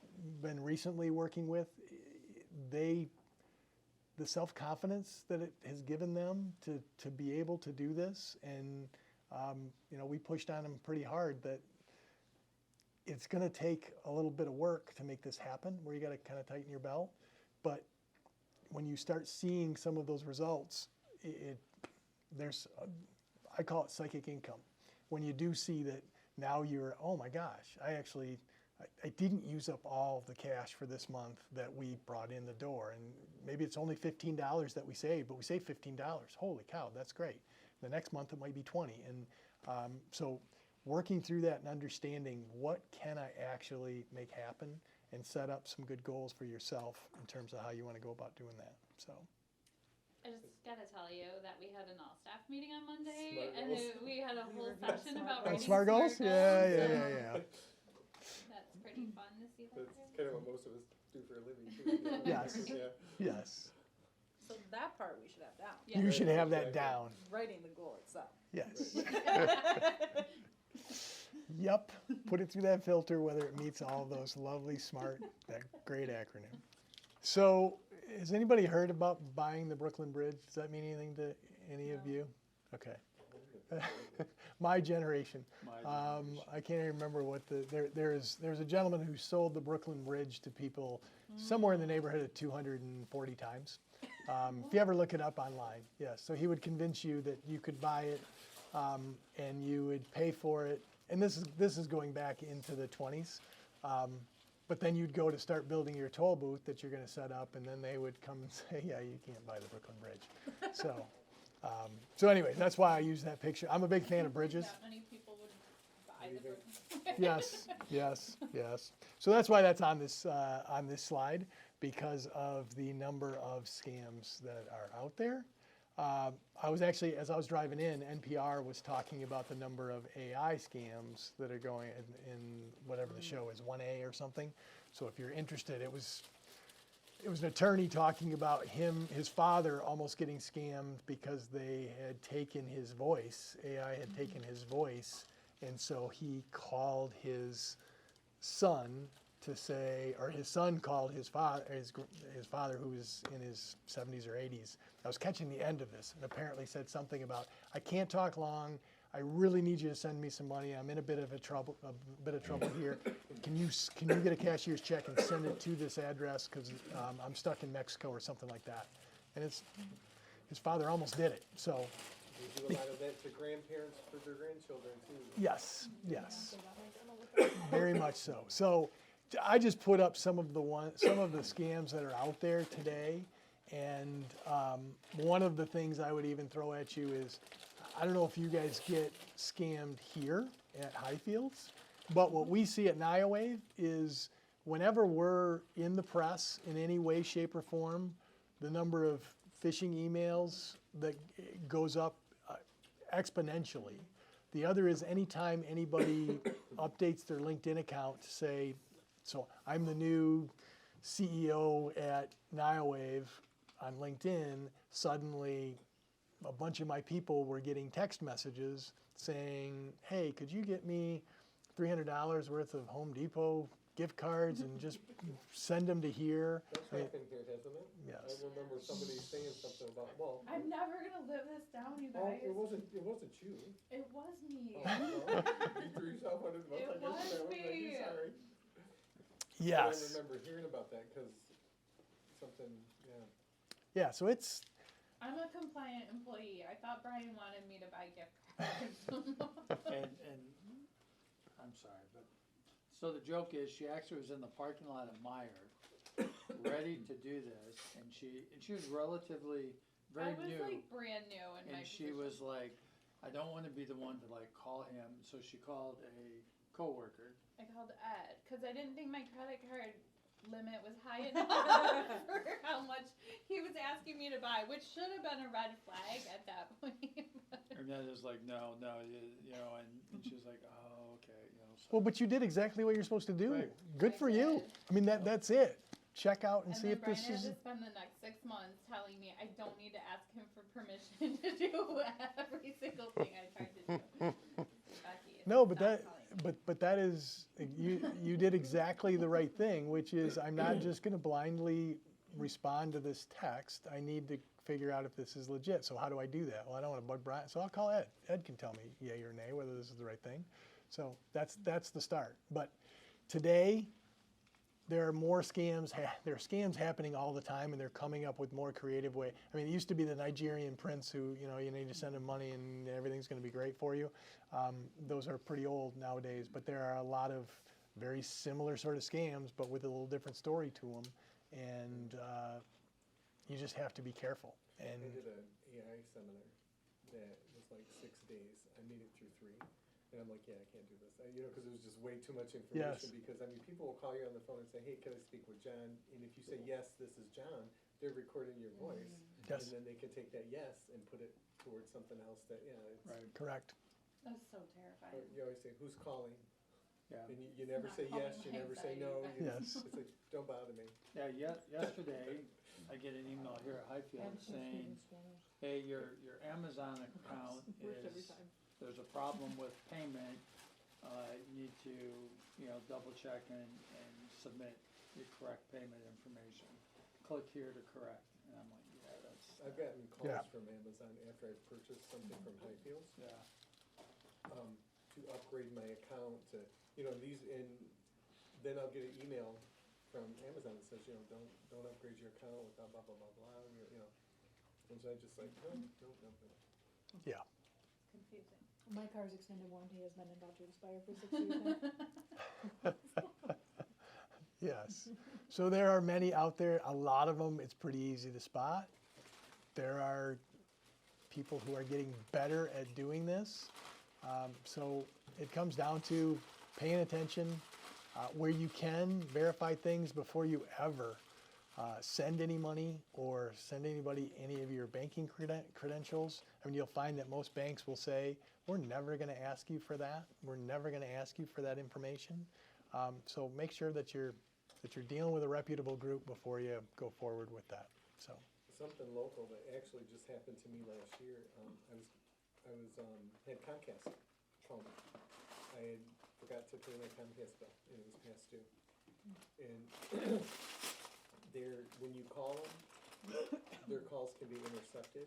been recently working with, the self-confidence that it has given them to be able to do this, and we pushed on them pretty hard that it's going to take a little bit of work to make this happen, where you got to kind of tighten your belt. But when you start seeing some of those results, I call it psychic income. When you do see that now you're, oh my gosh, I didn't use up all the cash for this month that we brought in the door, and maybe it's only $15 that we saved, but we saved $15. Holy cow, that's great. The next month it might be 20, and so working through that and understanding what can I actually make happen, and set up some good goals for yourself in terms of how you want to go about doing that. So. I just gotta tell you that we had an all-staff meeting on Monday, Smart and goals. we had a We whole reviewed session SMART about goals. writing Smart goals? Yeah. That's pretty fun to see that. That's too. kind of what most of us do for a living, too. Yes. Yeah. Yes. So that part we should have down, Yeah. You should have that Exactly. down. writing the goal itself. Yes. Yep. Put it through that filter, whether it meets all of those lovely, smart, that great acronym. So, has anybody heard about buying the Brooklyn Bridge? Does that mean anything to any of No. you? Okay. My generation. My generation. I can't even remember what there's a gentleman who sold the Brooklyn Bridge to people somewhere in the neighborhood of 240 times. If you ever look it up online, yes. So he would convince you that you could buy it, and you would pay for it. And this is going back into the 20s. But then you'd go to start building your toll booth that you're going to set up, and then they would come and say, yeah, you can't buy the Brooklyn Bridge. So anyway, that's why I use that picture. I'm a big fan of bridges. That many people would buy the Leaving. Brooklyn. Yes. So that's why that's on this slide, because of the number of scams that are out there. I was actually, as I was driving in, NPR was talking about the number of AI scams that are going in whatever the show is, 1A or something. So if you're interested, it was an attorney talking about his father almost getting scammed because they had taken his voice, AI had taken his voice, and so he called his son to say, or his son called his father, who was in his 70s or 80s. I was catching the end of this, and apparently said something about, I can't talk long. I really need you to send me some money. I'm in a bit of trouble here. Can you get a cashier's check and send it to this address, because I'm stuck in Mexico or something like that. And his father almost did it. So We do a lot of that to grandparents for their grandchildren, too. yes, very much so. So I just put up some of the scams that are out there today, and one of the things I would even throw at you is, I don't know if you guys get scammed here at Highfields, but what we see at NIAWave is whenever we're in the press in any way, shape, or form, the number of phishing emails that goes up exponentially. The other is anytime anybody updates their LinkedIn account to say, so I'm the new CEO at NIAWave on LinkedIn, suddenly a bunch of my people were getting text messages saying, hey, could you get me $300 worth of Home Depot gift cards and just send them to here. That's happened here, hasn't it? Yes. I remember somebody saying something about, well, I'm never gonna live this down, you oh, guys. it wasn't you. It was me. Oh, well, you threw yourself under the bus, It I guess, was that was, I'm me. sorry. But I Yes. remember hearing about that, cause something, yeah. Yeah, so it's, I'm a compliant employee. I thought Brian wanted me to buy gift cards. And I'm sorry, but, so the joke is, she actually was in the parking lot of Meyer, ready to do this, and she was relatively very I was new. like brand new in my And she position. was like, I don't wanna be the one to like call him, so she called a coworker. I called Ed because I didn't think my credit card limit was high enough for how much he was asking me to buy, which should have been a red flag at that point. And then it was like, no, you know, and she was like, oh, okay, you know, so. well, but you did exactly what you're supposed to do. Right. Good I for you. did. I mean, that's it. Check out and And see then if Brian this had is, to spend the next 6 months telling me I don't need to ask him for permission to do every single thing I tried to do. Becky, no, but stop that, telling me. but that is, you did exactly the right thing, which is I'm not just gonna blindly respond to this text. I need to figure out if this is legit. So how do I do that? Well, I don't wanna bug Brian, so I'll call Ed. Ed can tell me yay or nay whether this is the right thing. So that's the start. But today, there are more scams. There are scams happening all the time, and they're coming up with more creative way. I mean, it used to be the Nigerian prince who, you need to send him money and everything's going to be great for you. Those are pretty old nowadays, but there are a lot of very similar sort of scams, but with a little different story to them, and you just have to be careful. And I did an AI seminar that was like 6 days. I made it through 3. And I'm like, yeah, I can't do this. Because it was just way too much information. Yes. Because, people will call you on the phone and say, hey, can I speak with John? And if you say, yes, this is John, they're recording your voice. Yes. And then they can take that yes and put it towards something else that, it's, Right. correct. That's so terrifying. you always say, who's calling? Yeah. And you never Not say calling yes, you my never say anxiety no. back. Yes. It's like, don't bother me. Yeah, yesterday, I get an email here at Highfields saying, hey, your Amazon account is, there's a problem with payment. You need to, double check and submit your correct payment information. Click here to correct. And I'm like, yeah, that's, I've gotten calls Yeah. from Amazon after I've purchased something from Highfields. yeah. To upgrade my account to, these, and then I'll get an email from Amazon that says, don't upgrade your account without blah, blah, blah, blah, and so I just like, no. Yeah. Confusing. My car's extended warranty has been about to expire for 6 years now. Yes. So there are many out there. A lot of them, it's pretty easy to spot. There are people who are getting better at doing this. So it comes down to paying attention where you can, verify things before you ever send any money or send anybody any of your banking credentials. I mean, you'll find that most banks will say, we're never going to ask you for that. We're never going to ask you for that information. So make sure that you're dealing with a reputable group before you go forward with that. So Something local that actually just happened to me last year, I had Comcast call me. I had forgot to pay my Comcast bill, and it was past due. And when you call them, their calls can be intercepted.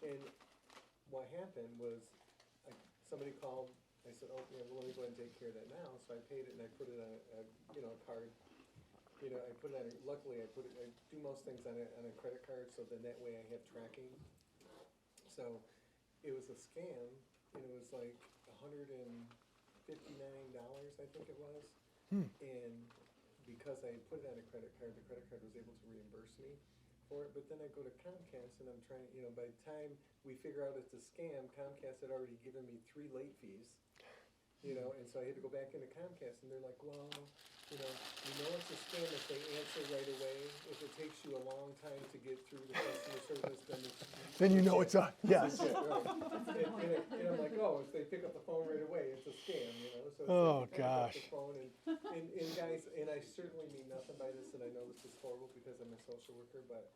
And what happened was, somebody called, I said, oh, yeah, well, let me go ahead and take care of that now. So I paid it and I put it on a card. I put it on, luckily I do most things on a credit card, so then that way I have tracking. So it was a scam, and it was like $159, I think it was. And because I put it on a credit card, the credit card was able to reimburse me for it. But then I go to Comcast and I'm trying, by the time we figure out it's a scam, Comcast had already given me 3 late fees. And so I had to go back into Comcast, and they're like, well, you know it's a scam if they answer right away. If it takes you a long time to get through the customer service, then you know it's a, yes. Right. And I'm like, oh, if they pick up the phone right away, it's a scam, So it's Oh, like you pick up gosh. the phone and guys, and I certainly mean nothing by this, and I know this is horrible because I'm a social worker, but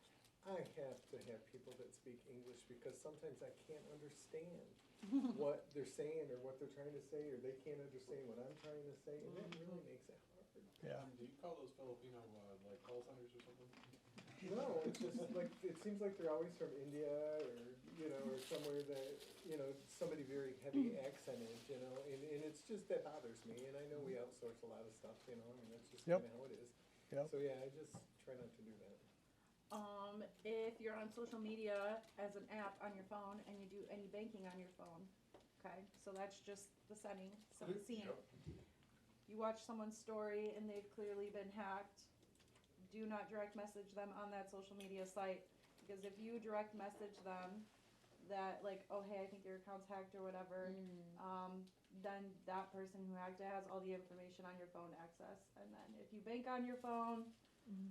I have to have people that speak English because sometimes I can't understand. what they're saying or what they're trying to say, or they can't understand what I'm trying to say, and that really makes it hard. Yeah. Do you call those Filipino, like call centers or something? No, it's just like, it seems like they're always from India or, or somewhere that, somebody very heavy accented, and it's just, that bothers me, and I know we outsource a lot of stuff, I mean, that's just Yep. kinda how it is. Yep. So, yeah, I just try not to do that. If you're on social media as an app on your phone and you do any banking on your phone, okay, so that's just the setting, so the scene. Yep. You watch someone's story and they've clearly been hacked, do not direct message them on that social media site, because if you direct message them that, like, oh hey, I think your account's hacked or whatever, then that person who hacked it has all the information on your phone access, and then if you bank on your phone,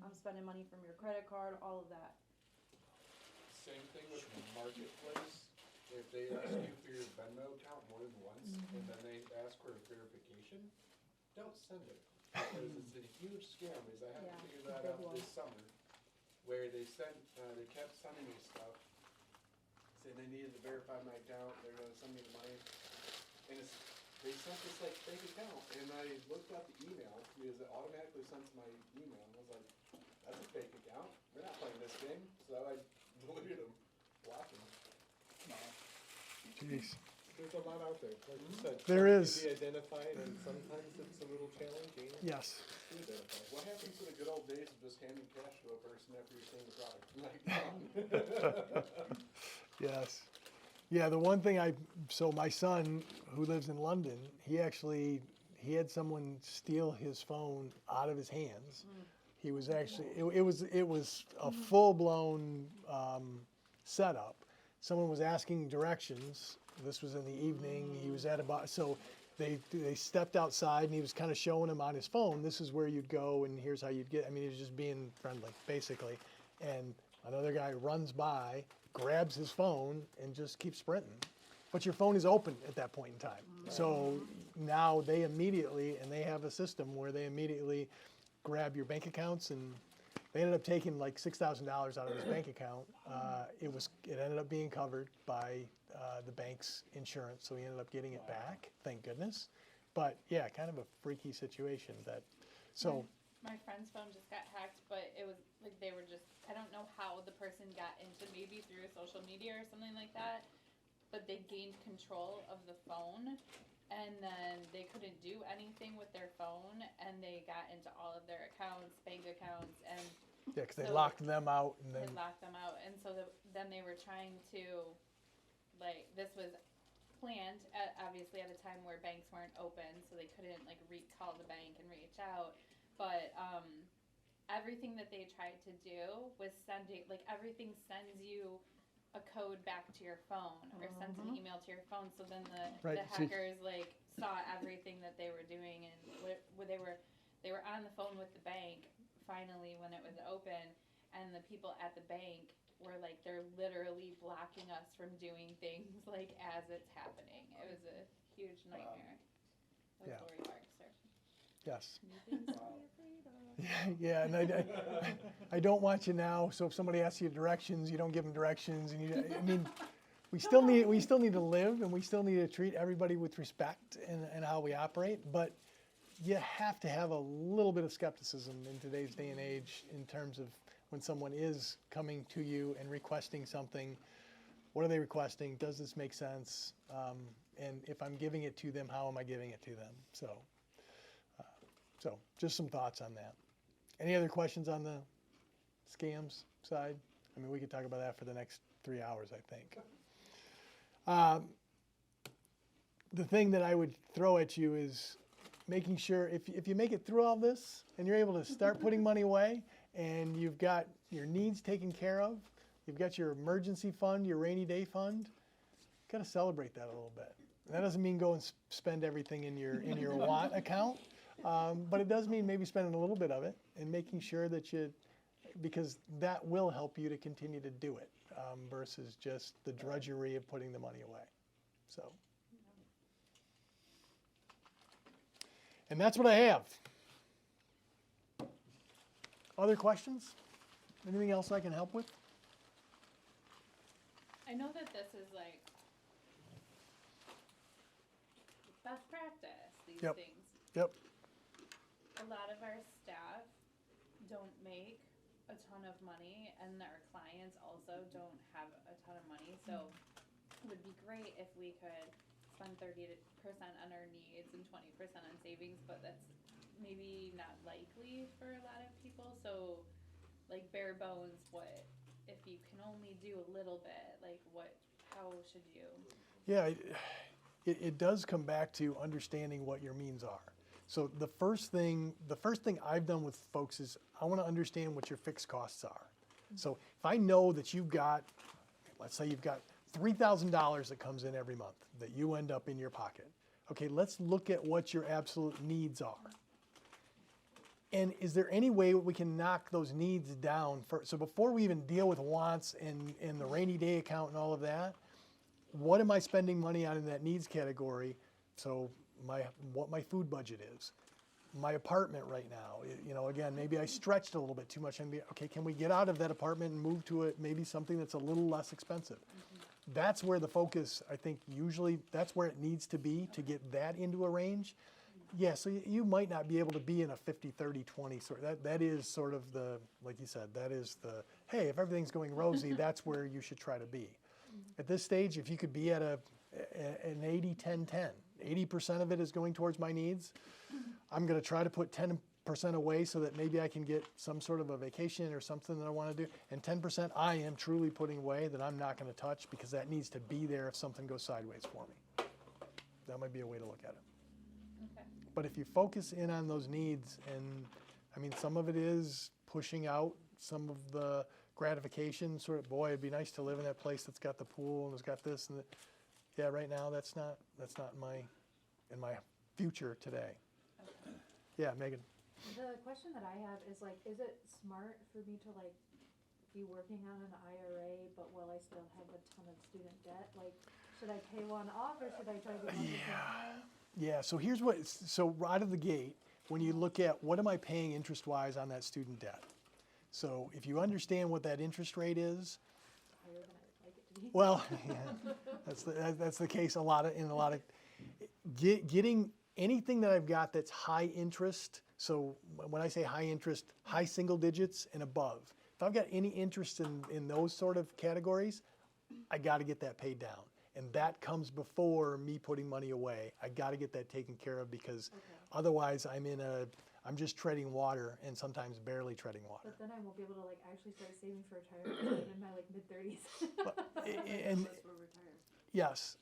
I'm spending money from your credit card, all of that. Same thing with the marketplace. If they ask you for your Venmo account more than once, and then they ask for a verification, don't send it. Because it's a huge scam, because I had to figure that out this summer, where they kept sending me stuff, saying they needed to verify my account, they're gonna send me the money, and they sent this like fake account, and I looked at the email, because it automatically sent to my email, and I was like, that's a fake account, we're not playing this game, so I deleted them, blocked them. Jeez. There's a lot out there, like you said. There some is. can be identified, and sometimes it's a little challenging Yes. to identify. What happens to the good old days of just handing cash to a person after you're seeing the product? Like, Yes. Yeah, the one thing so my son, who lives in London, he had someone steal his phone out of his hands. He was actually, it was a full-blown setup. Someone was asking directions. This was in the evening. He was so they stepped outside and he was kind of showing him on his phone, this is where you'd go and here's how you'd get. I mean, he was just being friendly, basically. And another guy runs by, grabs his phone, and just keeps sprinting. But your phone is open at that point in time. So now they have a system where they immediately grab your bank accounts, and they ended up taking like $6,000 out of his bank account. It ended up being covered by the bank's insurance, so he ended up getting it back, thank goodness. But yeah, kind of a freaky situation. My friend's phone just got hacked, but it was like they were just, I don't know how the person got into, maybe through social media or something like that, but they gained control of the phone, and then they couldn't do anything with their phone, and they got into all of their accounts, bank accounts, and Yeah, because they locked them out, and then they locked them out, and so then they were trying to, like, this was planned obviously at a time where banks weren't open, so they couldn't like call the bank and reach out, but everything that they tried to do was everything sends you a code back to your phone or sends an email to your phone, so then the hackers saw everything that they were doing, and they were on the phone with the bank finally when it was open, and the people at the bank were like, they're literally blocking us from doing things like as it's happening. It was a huge nightmare. That was Yeah. Lori Barks, sir. yes. New things to be afraid of. Yeah, and I don't want you now. So if somebody asks you directions, you don't give them directions, and we still need to live, and we still need to treat everybody with respect and how we operate. But you have to have a little bit of skepticism in today's day and age in terms of when someone is coming to you and requesting something. What are they requesting? Does this make sense? And if I'm giving it to them, how am I giving it to them? So just some thoughts on that. Any other questions on the scams side? I mean, we could talk about that for the next 3 hours, I think. The thing that I would throw at you is making sure if you make it through all this and you're able to start putting money away and you've got your needs taken care of, you've got your emergency fund, your rainy day fund, got to celebrate that a little bit. And that doesn't mean go and spend everything in your want account, but it does mean maybe spending a little bit of it and making sure that because that will help you to continue to do it versus just the drudgery of putting the money away. So. And that's what I have. Other questions? Anything else I can help with? I know that this is best practice, these Yep. things. Yep. A lot of our staff don't make a ton of money, and our clients also don't have a ton of money, so it would be great if we could spend 30% on our needs and 20% on savings, but that's maybe not likely for a lot of people, so like bare bones, what, if you can only do a little bit, like how should you? Yeah, it does come back to understanding what your means are. So the first thing I've done with folks is I want to understand what your fixed costs are. So if I know that let's say you've got $3,000 that comes in every month that you end up in your pocket. Okay, let's look at what your absolute needs are. And is there any way we can knock those needs down? So before we even deal with wants and the rainy day account and all of that, what am I spending money on in that needs category? So what my food budget is, my apartment right now. Again, maybe I stretched a little bit too much and okay, can we get out of that apartment and move to maybe something that's a little less expensive? That's where the focus, I think, usually that's where it needs to be to get that into a range. Yeah, so you might not be able to be in a 50, 30, 20 sort. That is sort of like you said, that is hey, if everything's going rosy, that's where you should try to be. At this stage, if you could be at an 80, 10, 10, 80% of it is going towards my needs, I'm going to try to put 10% away so that maybe I can get some sort of a vacation or something that I want to do. And 10% I am truly putting away that I'm not going to touch because that needs to be there if something goes sideways for me. That might be a way to look at it. Okay. But if you focus in on those needs, and I mean, some of it is pushing out some of the gratification, sort of, boy, it'd be nice to live in that place that's got the pool and has got this and that. Yeah, right now that's not in my future today. Okay. Yeah, Megan. The question that I have is like, is it smart for me to like be working on an IRA, but while I still have a ton of student debt? Like, should I pay one off or should I try to get one at the same time? Yeah, so right out of the gate, when you look at what am I paying interest-wise on that student debt? So if you understand what that interest rate is, Higher than I'd like it to be. well, yeah, that's the case in a lot of getting anything that I've got that's high interest. So when I say high interest, high single digits and above. If I've got any interest in those sort of categories, I got to get that paid down. And that comes before me putting money away. I got to get that taken care of because otherwise I'm just treading water and sometimes barely treading water. But then I won't be able to like actually start saving for retirement in my like mid-30s. And We're retired. yes,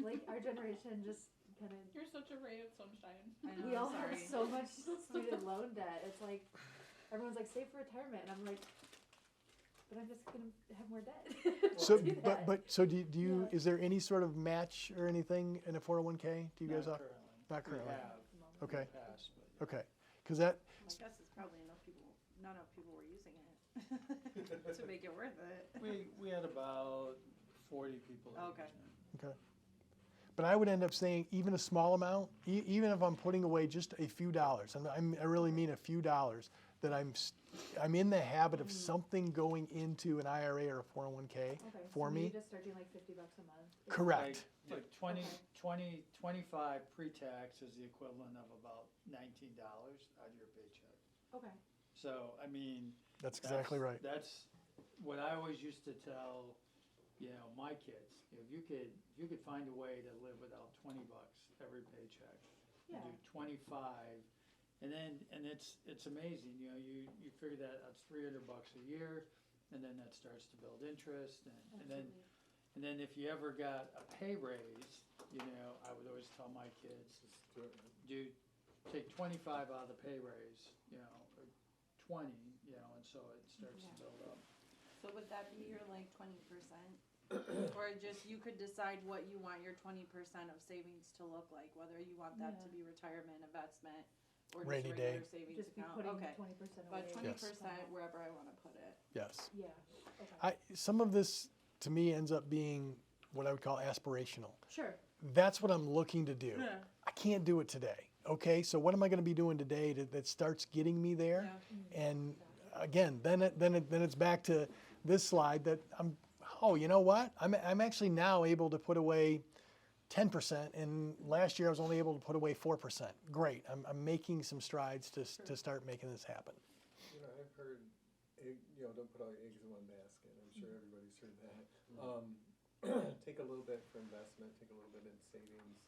Like our generation just kind of, You're such a ray of sunshine. I know, we all sorry. have so much student loan debt. It's like, everyone's like, save for retirement. And I'm like, but I'm just going to have more debt. so Do that. so do you Yeah. is there any sort of match or anything in a 401k? Do you guys Not have? currently. Not currently. We have Okay. in the past, but Okay, because that My guess is probably not enough people were using it to make it worth it. we had about 40 people. that Okay. used it. okay. But I would end up saying even a small amount, even if I'm putting away just a few dollars, and I really mean a few dollars, that I'm in the habit of something going into an IRA or a 401k Okay, for so me. you just start doing like $50 a month. Correct. Like 25 pre-tax is the equivalent of about $19 out of your paycheck. Okay. So, I mean. That's exactly right. That's what I always used to tell, my kids. If you could find a way to live without $20 every paycheck, Yeah. and do 25, and it's amazing. You figure that's $300 a year, and then that starts to build interest, and then. Absolutely. And then if you ever got a pay raise, I would always tell my kids, take 25 out of the pay raise, or 20, and so it starts to build up. So would that be your like 20%? Or just you could decide what you want your 20% of savings to look like, whether you want that to be retirement, investment, or just Rainy regular day. savings Just be account. putting Okay. 20% away. But 20% wherever I want to put it. Yes. Yeah. Okay. Some of this to me ends up being what I would call aspirational. Sure. That's what I'm looking to do. Yeah. I can't do it today. Okay, so what am I going to be doing today that starts getting me there? Yeah. And again, then it's back to this slide that you know what? I'm actually now able to put away 10%, and last year I was only able to put away 4%. Great, I'm making some strides to start making this happen. You know, I've heard, don't put all your eggs in one basket. I'm sure everybody's heard that. Take a little bit for investment, take a little bit in savings,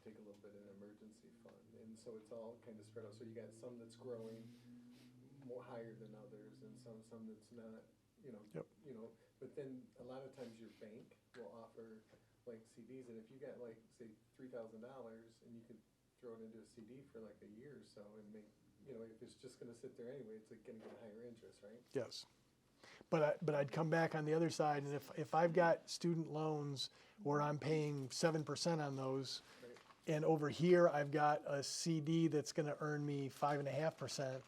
take a little bit in emergency fund, and so it's all kind of spread out. So you got some that's growing more higher than others, and some that's not. Yep. But then a lot of times your bank will offer like CDs, and if you got like say $3,000, and you could throw it into a CD for like a year or so, and make if it's just going to sit there anyway, it's like going to get higher interest, right? Yes. But I'd come back on the other side, and if I've got student loans where I'm paying 7% on those, Right. and over here I've got a CD that's going to earn me 5.5%,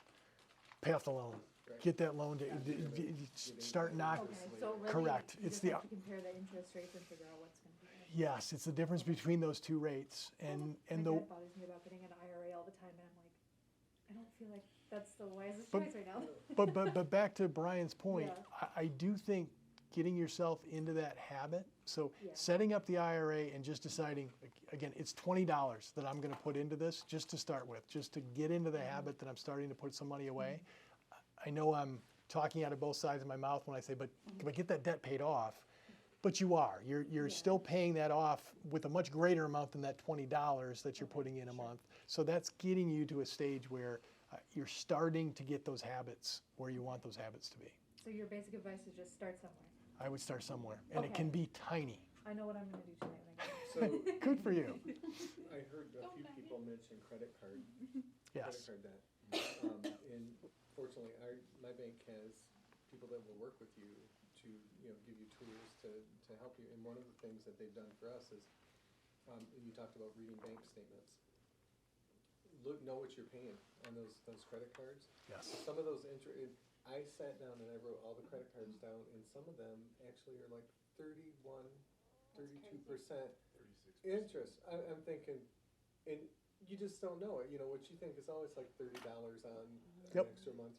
pay off the loan. Right. Get that loan to start knocking. Okay, so really, Correct. you It's just the have to compare the interest rates and figure out what's gonna be good. yes, it's the difference between those two rates, and My the dad bothers me about getting an IRA all the time, and I'm like, I don't feel like that's the wisest But- choice right now. but back to Brian's point, Yeah. I do think getting yourself into that habit. So Yeah. setting up the IRA and just deciding, again, it's $20 that I'm going to put into this just to start with, just to get into the habit that I'm starting to put some money away. I know I'm talking out of both sides of my mouth when I say, but get that debt paid off. But you are. You're still paying that off with a much greater amount than that $20 that you're putting in a month. So that's getting you to a stage where you're starting to get those habits where you want those habits to be. So your basic advice is just start somewhere. I would start somewhere, and it can Okay. be tiny. I know what I'm gonna do tonight when I get home. So Good for you. I heard a few people mention credit card. Yes. Credit card debt. And fortunately, my bank has people that will work with you to give you tools to help you. And one of the things that they've done for us is, you talked about reading bank statements. Know what you're paying on those credit cards. Yes. Some of those I sat down and I wrote all the credit cards down, and some of them actually are like 31, 32% 36%. interest. I'm thinking, and you just don't know it. What you think is always like $30 on Yep. an extra month.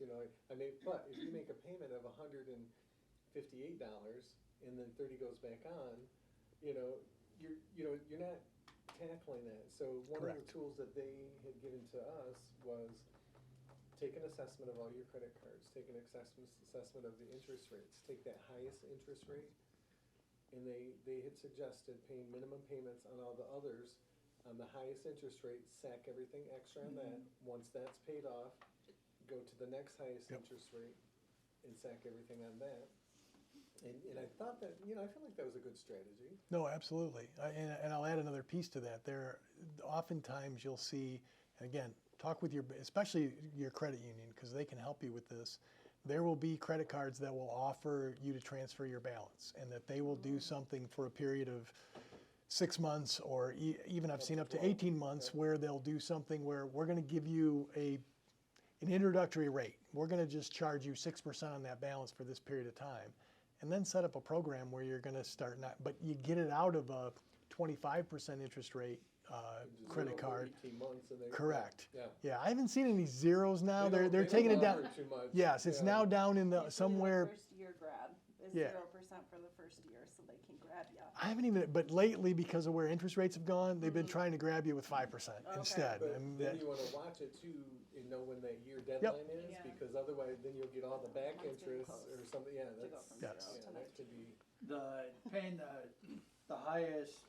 But if you make a payment of $158 and then 30 goes back on, you're not tackling that. So one of Correct. the tools that they had given to us was take an assessment of all your credit cards, take an assessment of the interest rates, take that highest interest rate, and they had suggested paying minimum payments on all the others on the highest interest rate, sack everything extra on that. Once that's paid off, go to the next highest Yep. interest rate and sack everything on that. And I thought that, I feel like that was a good strategy. No, absolutely. And I'll add another piece to that. Oftentimes you'll see, and again, talk with especially your credit union, because they can help you with this. There will be credit cards that will offer you to transfer your balance, and that they will do something for a period of 6 months, or even I've seen up to 18 months, where they'll do something where we're going to give you an introductory rate. We're going to just charge you 6% on that balance for this period of time, and then set up a program where you're going to start but you get it out of a 25% interest rate credit Zero for card. 18 months and Correct. Yeah. Yeah, I haven't seen any zeros now. They They're don't taking it down. offer too much. Yes, it's Yeah. now down in Usually somewhere. The first year grad is Yeah. 0% for the first year, so they can grab you. I haven't even, but lately, because of where interest rates have gone, they've been trying to grab you with 5% Okay. instead. But And then you want to watch it too, and know when that year deadline is, Yeah. because otherwise then you'll get all the back Mine's getting interest close or something. Yeah, to go that's from Yes. zero to that 19. could be. Paying the highest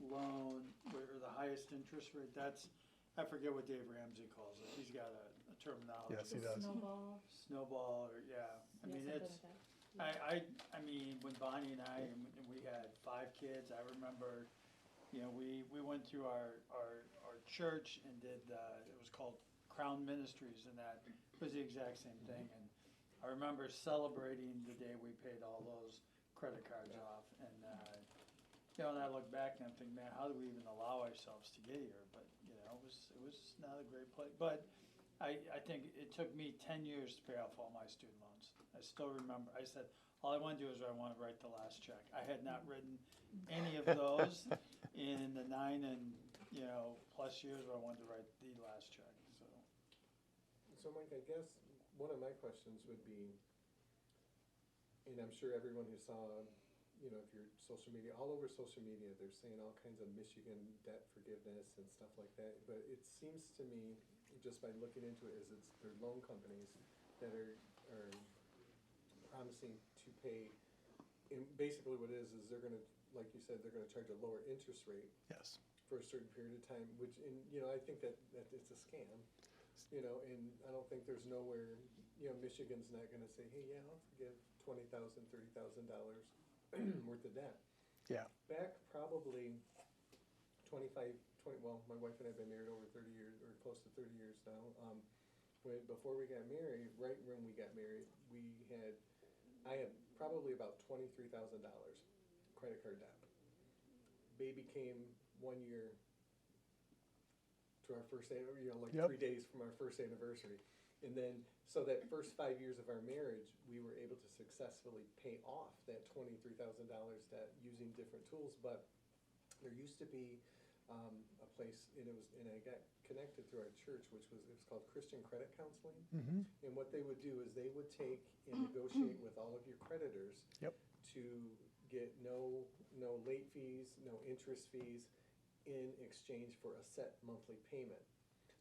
loan or the highest interest rate, I forget what Dave Ramsey calls it. He's got a terminology. Yes, he does. Snowball, Snowball, or, yeah. I mean, something it's, like that. I mean, when Bonnie and and we had 5 kids, I remember, we went through our church and did, it was called Crown Ministries, and that was the exact same thing. And I remember celebrating the day we paid all those credit cards off. And, and I look back and I'm thinking, man, how do we even allow ourselves to get here? But, it was not a great place. But I think it took me 10 years to pay off all my student loans. I still remember, I said, all I want to do is I want to write the last check. I had not written any of those in the 9 and, plus years where I wanted to write the last check, so. So Mike, I guess one of my questions would be, and I'm sure everyone who saw you know, if you're social media, all over social media, they're saying all kinds of Michigan debt forgiveness and stuff like that. But it seems to me, just by looking into it, is they're loan companies that are promising to pay. And basically, what it is they're going to, like you said, they're going to charge a lower interest rate Yes. for a certain period of time. Which, and you know, I think that it's a scam. You know, and I don't think there's nowhere. You know, Michigan's not going to say, hey, yeah, I'll forgive $20,000, $30,000 worth of debt. Yeah. Back probably 25, 20, well, my wife and I have been married over 30 years, or close to 30 years now. Before we got married, right when we got married, I had probably about $23,000 credit card debt. Baby came 1 year to our first, you know, like 3 days from our first anniversary. And then, so that first 5 years of our marriage, we were able to successfully pay off that $23,000 debt using different tools. But there used to be a place, and I got connected through our church, it was called Christian Credit Counseling. Mm-hmm. And what they would do is they would take and negotiate with all of your creditors to get no late fees, no interest fees in exchange for a set monthly payment.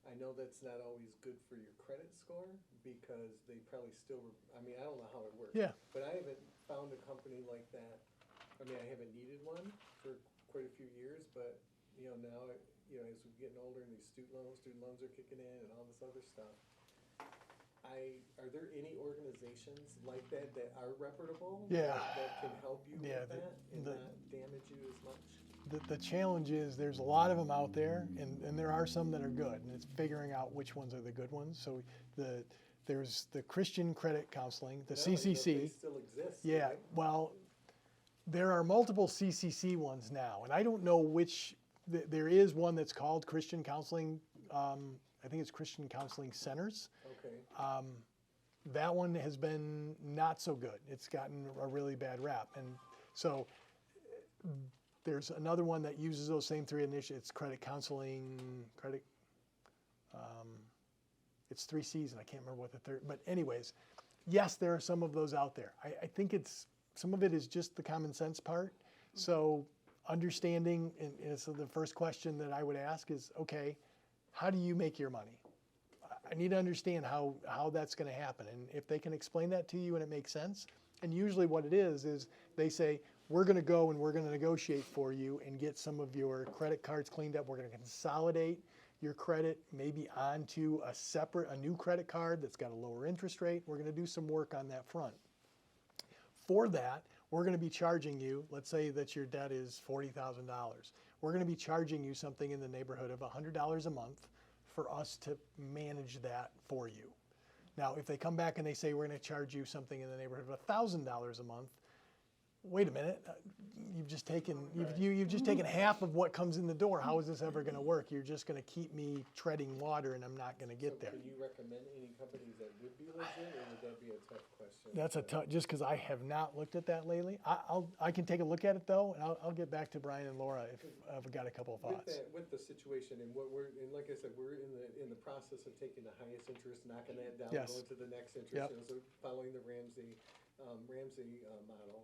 I know that's not always good for your credit score because they probably still, I mean, I don't know how it works. Yeah. But I haven't found a company like that. I mean, I haven't needed one for quite a few years, but, you know, now, you know, as we're getting older and these student loans are kicking in and all this other stuff. Are there any organizations like that are reputable? Yeah. That can help you Yeah, with that and not damage you as much? The challenge is there's a lot of them out there, and there are some that are good, and it's figuring out which ones are the good ones. So there's the Christian Credit Counseling, the And I don't even know if CCC. they still exist. Yeah, right? well, there are multiple CCC ones now, and I don't know which. There is one that's called Christian Counseling. I think it's Christian Counseling Centers. Okay. That one has been not so good. It's gotten a really bad rap, and so there's another one that uses those same three initiatives. It's credit counseling, it's 3 C's, and I can't remember what the third, but anyways, yes, there are some of those out there. I think some of it is just the common sense part. So understanding, and so the first question that I would ask is, okay, how do you make your money? I need to understand how that's going to happen. And if they can explain that to you and it makes sense, and usually what it is they say, we're going to go and we're going to negotiate for you and get some of your credit cards cleaned up. We're going to consolidate your credit maybe onto a new credit card that's got a lower interest rate. We're going to do some work on that front. For that, we're going to be charging you, let's say that your debt is $40,000. We're going to be charging you something in the neighborhood of $100 a month for us to manage that for you. Now, if they come back and they say we're going to charge you something in the neighborhood of $1,000 a month, wait a minute, you've just taken half of what comes in the door. How is this ever going to work? You're just going to keep me treading water, and I'm not going to get there. Can you recommend any companies that would be legit, or would that be a tough question? That's a tough, just because I have not looked at that lately. I can take a look at it though, and I'll get back to Brian and Laura if I've got a couple of thoughts. With the situation and and like I said, we're in the process of taking the highest interest, knocking that down, Yes. going to the next interest, Yep. you know, so following the Ramsey model.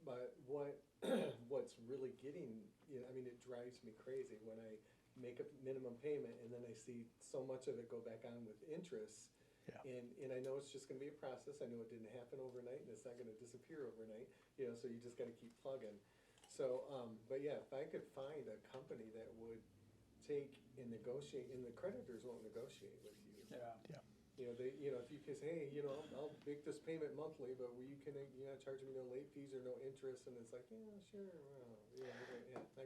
But what's really getting, you know, I mean, it drives me crazy when I make a minimum payment and then I see so much of it go back on with interest. Yeah. And I know it's just going to be a process. I know it didn't happen overnight, and it's not going to disappear overnight. You know, so you just got to keep plugging. So, but yeah, if I could find a company that would take and negotiate, and the creditors won't negotiate with you. Yeah. You know, if you can say, hey, you know, I'll make this payment monthly, but you can, charge me no late fees or no interest, and it's like, yeah, sure,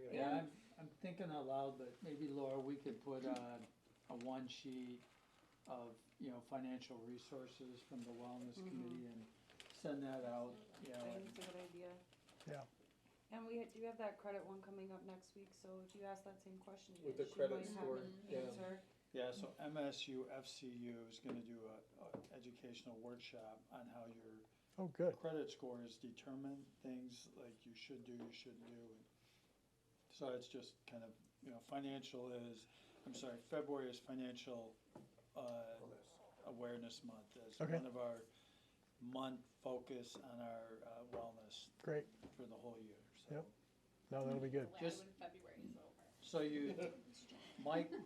well, I'm thinking out loud, but maybe Laura, we could put a one sheet of, financial resources from the wellness committee and send that out, I think it's a good idea. Yeah. And we do have that credit one coming up next week, so if you ask that same question With again, the she credit might score, have an yeah. answer. Yeah, so MSU FCU is gonna do a educational workshop on how your Oh, good. credit score is determined, things like you should do, you shouldn't do. So it's just kind of, February is financial awareness month. As Okay. one of our month focus on our wellness Great. for the whole year, so. Yep. No, that'll be good. Just- when February is over. So you, Mike, You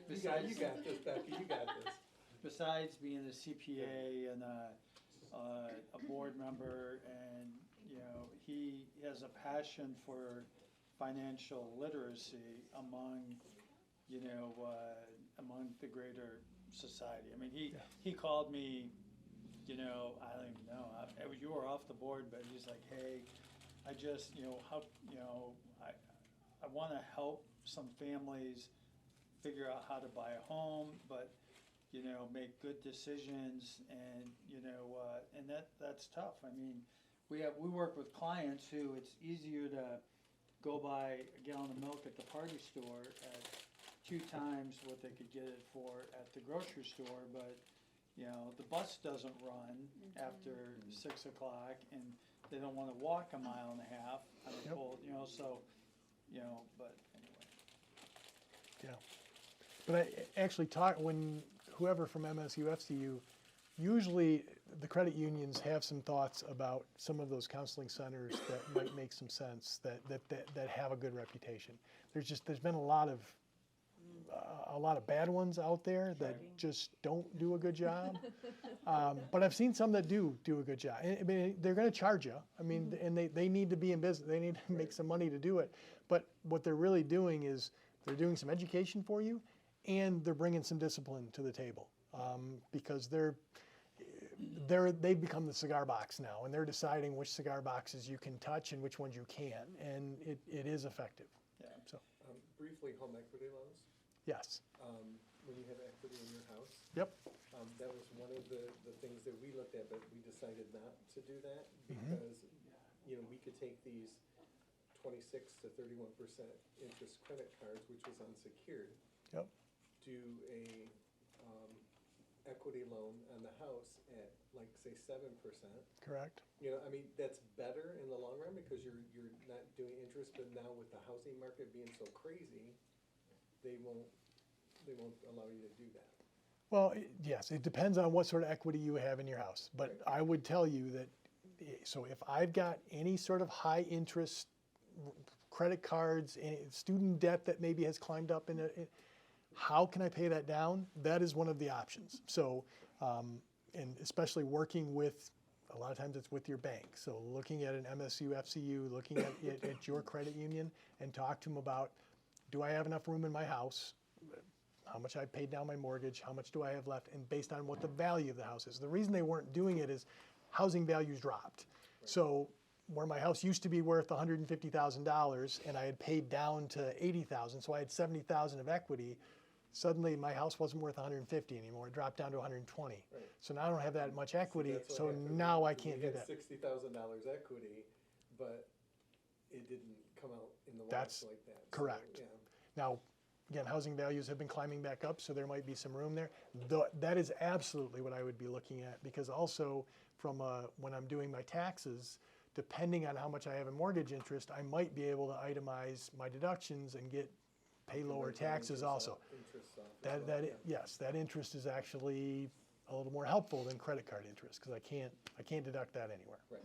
besides, got this, Becky, you got this. besides being a CPA and a board member, and, you know, he has a passion for financial literacy among, you know, among the greater society. I mean, he called me, you know, I don't even know, you were off the board, but he's like, hey, I just, you know, I wanna help some families figure out how to buy a home, but, you know, make good decisions, and, you know, and that's tough. I mean, we work with clients who it's easier to go buy a gallon of milk at the party store at 2 times what they could get it for at the grocery store, but, you know, the bus doesn't run after 6 o'clock, and they don't wanna walk a mile and a half on a Yep. cold, you know, so, you know, but anyway. Yeah. But I actually when whoever from MSU, FCU, usually the credit unions have some thoughts about some of those counseling centers that might make some sense, that have a good reputation. There's been a lot of bad ones out there that just don't do a good job. But I've seen some that do a good job. I mean, they're going to charge you. I mean, and they need to be in business. They need to make some money to do it. But what they're really doing is they're doing some education for you, and they're bringing some discipline to the table, because they've become the cigar box now, and they're deciding which cigar boxes you can touch and which ones you can't, and it is effective. Yeah. So Briefly, home equity loans, yes. when you have equity in your house. Yep. That was one of the things that we looked at, but we decided not to do that because, you know, we could take these 26 to 31% interest credit cards, which was unsecured. Yep. Do a equity loan on the house at like say 7%. Correct. You know, I mean, that's better in the long run because you're not doing interest, but now with the housing market being so crazy, they won't allow you to do that. Well, yes, it depends on what sort of equity you have in your house. But I would tell you that, so if I've got any sort of high interest credit cards, any student debt that maybe has climbed up in it, how can I pay that down? That is one of the options. So, and especially working with, a lot of times it's with your bank. So looking at an MSU, FCU, looking at your credit union, and talk to them about, do I have enough room in my house? How much I paid down my mortgage? How much do I have left? And based on what the value of the house is. The reason they weren't doing it is housing values dropped. Right. So where my house used to be worth $150,000 and I had paid down to $80,000, so I had $70,000 of equity. Suddenly my house wasn't worth $150 anymore. It dropped down to $120. Right. So now I don't have that much equity. So now I can't do that. $60,000 equity, but it didn't come out in the wash like that. Correct. So, yeah. Now, again, housing values have been climbing back up, so there might be some room there. That is absolutely what I would be looking at, because also from when I'm doing my taxes, depending on how much I have in mortgage interest, I might be able to itemize my deductions and pay lower taxes also. Yes, that interest is actually a little more helpful than credit card interest, because I can't deduct that anywhere. Right.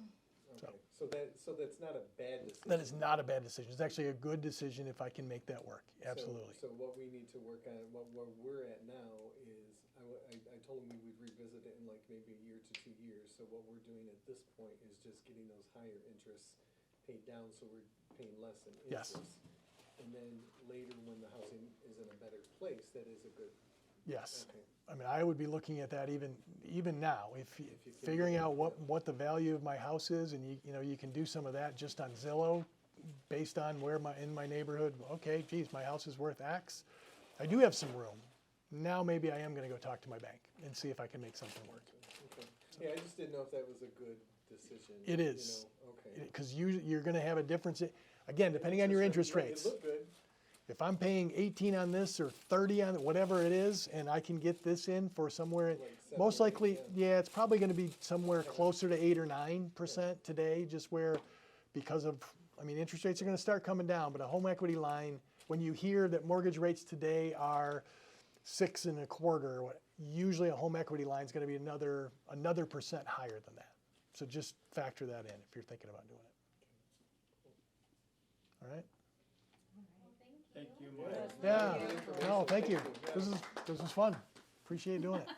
Okay. So that's not a bad decision. That is not a bad decision. It's actually a good decision if I can make that work. Absolutely. So what we need to work on, where we're at now is, I told them we would revisit it in like maybe a year to 2 years. So what we're doing at this point is just getting those higher interests paid down, so we're paying less in interest. Yes. And then later, when the housing is in a better place, that is a good. Yes. Okay. I mean, I would be looking at that even now. If you can figuring do out that, what the value of my house is, and you can do some of that just on Zillow, based on where in my neighborhood. Okay, geez, my house is worth X. I do have some room. Now maybe I am going to go talk to my bank and see if I can make something work. Okay. Yeah, I just didn't know if that was a good decision. It is. Okay. Because you're going to have a difference. Again, depending on your interest rates. It looked good. If I'm paying 18 on this or 30 on it, whatever it is, and I can get this in for somewhere, Like most 7 or 8, likely, yeah, it's probably going to be somewhere closer to 8 or 9% today, just where, because of, I mean, interest rates are going to start coming down, but a home equity line, when you hear that mortgage rates today are 6 1/4, usually a home equity line is going to be another % higher than that. So just factor that in if you're thinking about doing it. All right? Thank you, Yeah. Mike. Yeah. Thank you. No, thank you. Yeah. This was fun. Appreciate doing it.